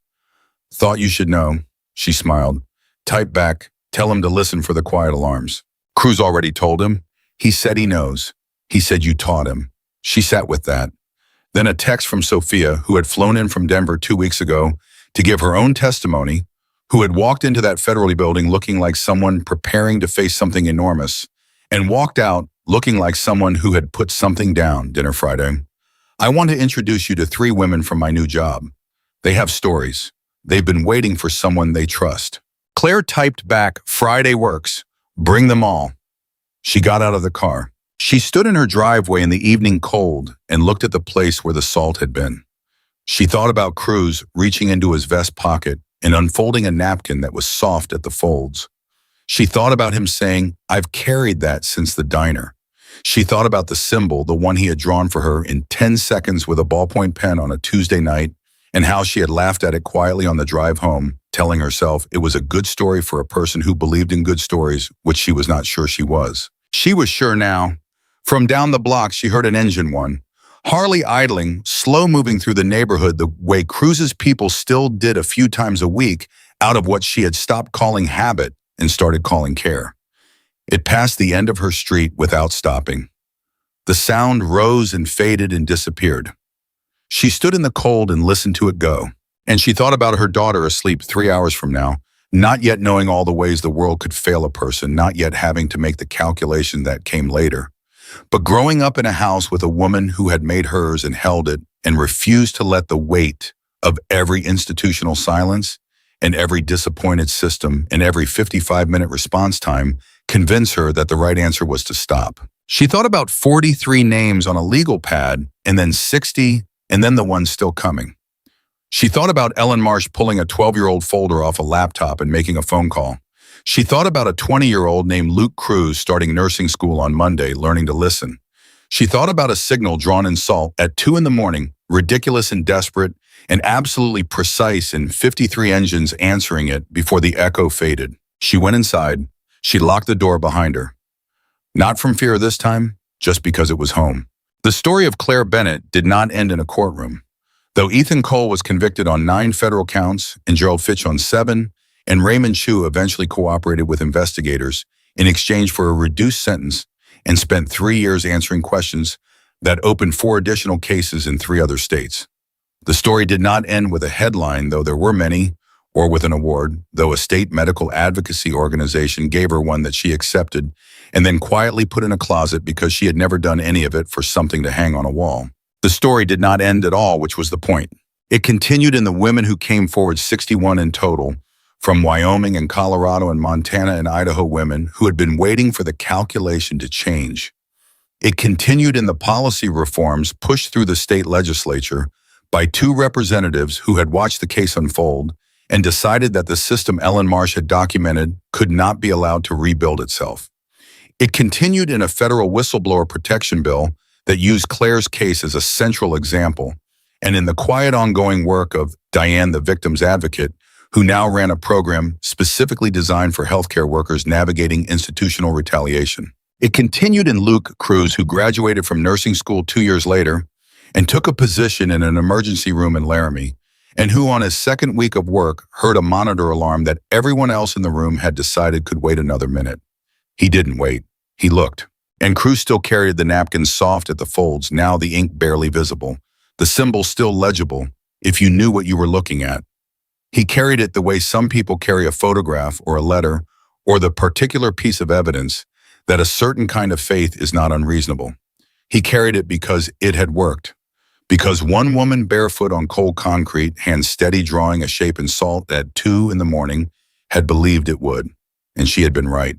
Thought you should know." She smiled. Type back, "Tell him to listen for the quiet alarms." Cruz already told him. He said he knows. He said you taught him. She sat with that. Then a text from Sophia, who had flown in from Denver 2 weeks ago to give her own testimony, who had walked into that federal building looking like someone preparing to face something enormous, and walked out looking like someone who had put something down. Dinner Friday. "I want to introduce you to 3 women from my new job. They have stories. They've been waiting for someone they trust." Claire typed back, "Friday works. Bring them all." She got out of the car. She stood in her driveway in the evening cold and looked at the place where the salt had been. She thought about Cruz reaching into his vest pocket and unfolding a napkin that was soft at the folds. She thought about him saying, "I've carried that since the diner." She thought about the symbol, the one he had drawn for her in 10 seconds with a ballpoint pen on a Tuesday night, and how she had laughed at it quietly on the drive home, telling herself it was a good story for a person who believed in good stories, which she was not sure she was. She was sure now. From down the block, she heard an engine one. Harley idling, slow moving through the neighborhood the way Cruz's people still did a few times a week, out of what she had stopped calling habit and started calling care. It passed the end of her street without stopping. The sound rose and faded and disappeared. She stood in the cold and listened to it go. And she thought about her daughter asleep 3 hours from now, not yet knowing all the ways the world could fail a person, not yet having to make the calculation that came later. But growing up in a house with a woman who had made hers and held it and refused to let the weight of every institutional silence and every disappointed system and every 55-minute response time convince her that the right answer was to stop. She thought about 43 names on a legal pad and then 60 and then the one still coming. She thought about Ellen Marsh pulling a 12-year-old folder off a laptop and making a phone call. She thought about a 20-year-old named Luke Cruz starting nursing school on Monday, learning to listen. She thought about a signal drawn in salt at 2 in the morning, ridiculous and desperate, and absolutely precise, in 53 engines answering it before the echo faded. She went inside. She locked the door behind her. Not from fear this time, just because it was home. The story of Claire Bennett did not end in a courtroom. Though Ethan Cole was convicted on 9 federal counts and Gerald Fitch on 7, and Raymond Chu eventually cooperated with investigators in exchange for a reduced sentence and spent 3 years answering questions that opened 4 additional cases in 3 other states. The story did not end with a headline, though there were many, or with an award, though a state medical advocacy organization gave her one that she accepted and then quietly put in a closet because she had never done any of it for something to hang on a wall. The story did not end at all, which was the point. It continued in the women who came forward, 61 in total, from Wyoming and Colorado and Montana and Idaho women who had been waiting for the calculation to change. It continued in the policy reforms pushed through the state legislature by 2 representatives who had watched the case unfold and decided that the system Ellen Marsh had documented could not be allowed to rebuild itself. It continued in a federal whistleblower protection bill that used Claire's case as a central example, and in the quiet ongoing work of Diane, the victim's advocate, who now ran a program specifically designed for healthcare workers navigating institutional retaliation. It continued in Luke Cruz, who graduated from nursing school 2 years later and took a position in an emergency room in Laramie, and who on his 2nd week of work heard a monitor alarm that everyone else in the room had decided could wait another minute. He didn't wait. He looked. And Cruz still carried the napkins soft at the folds, now the ink barely visible, the symbol still legible if you knew what you were looking at. He carried it the way some people carry a photograph or a letter or the particular piece of evidence that a certain kind of faith is not unreasonable. He carried it because it had worked. Because one woman barefoot on cold concrete, hands steady drawing a shape in salt at 2 in the morning, had believed it would, and she had been right.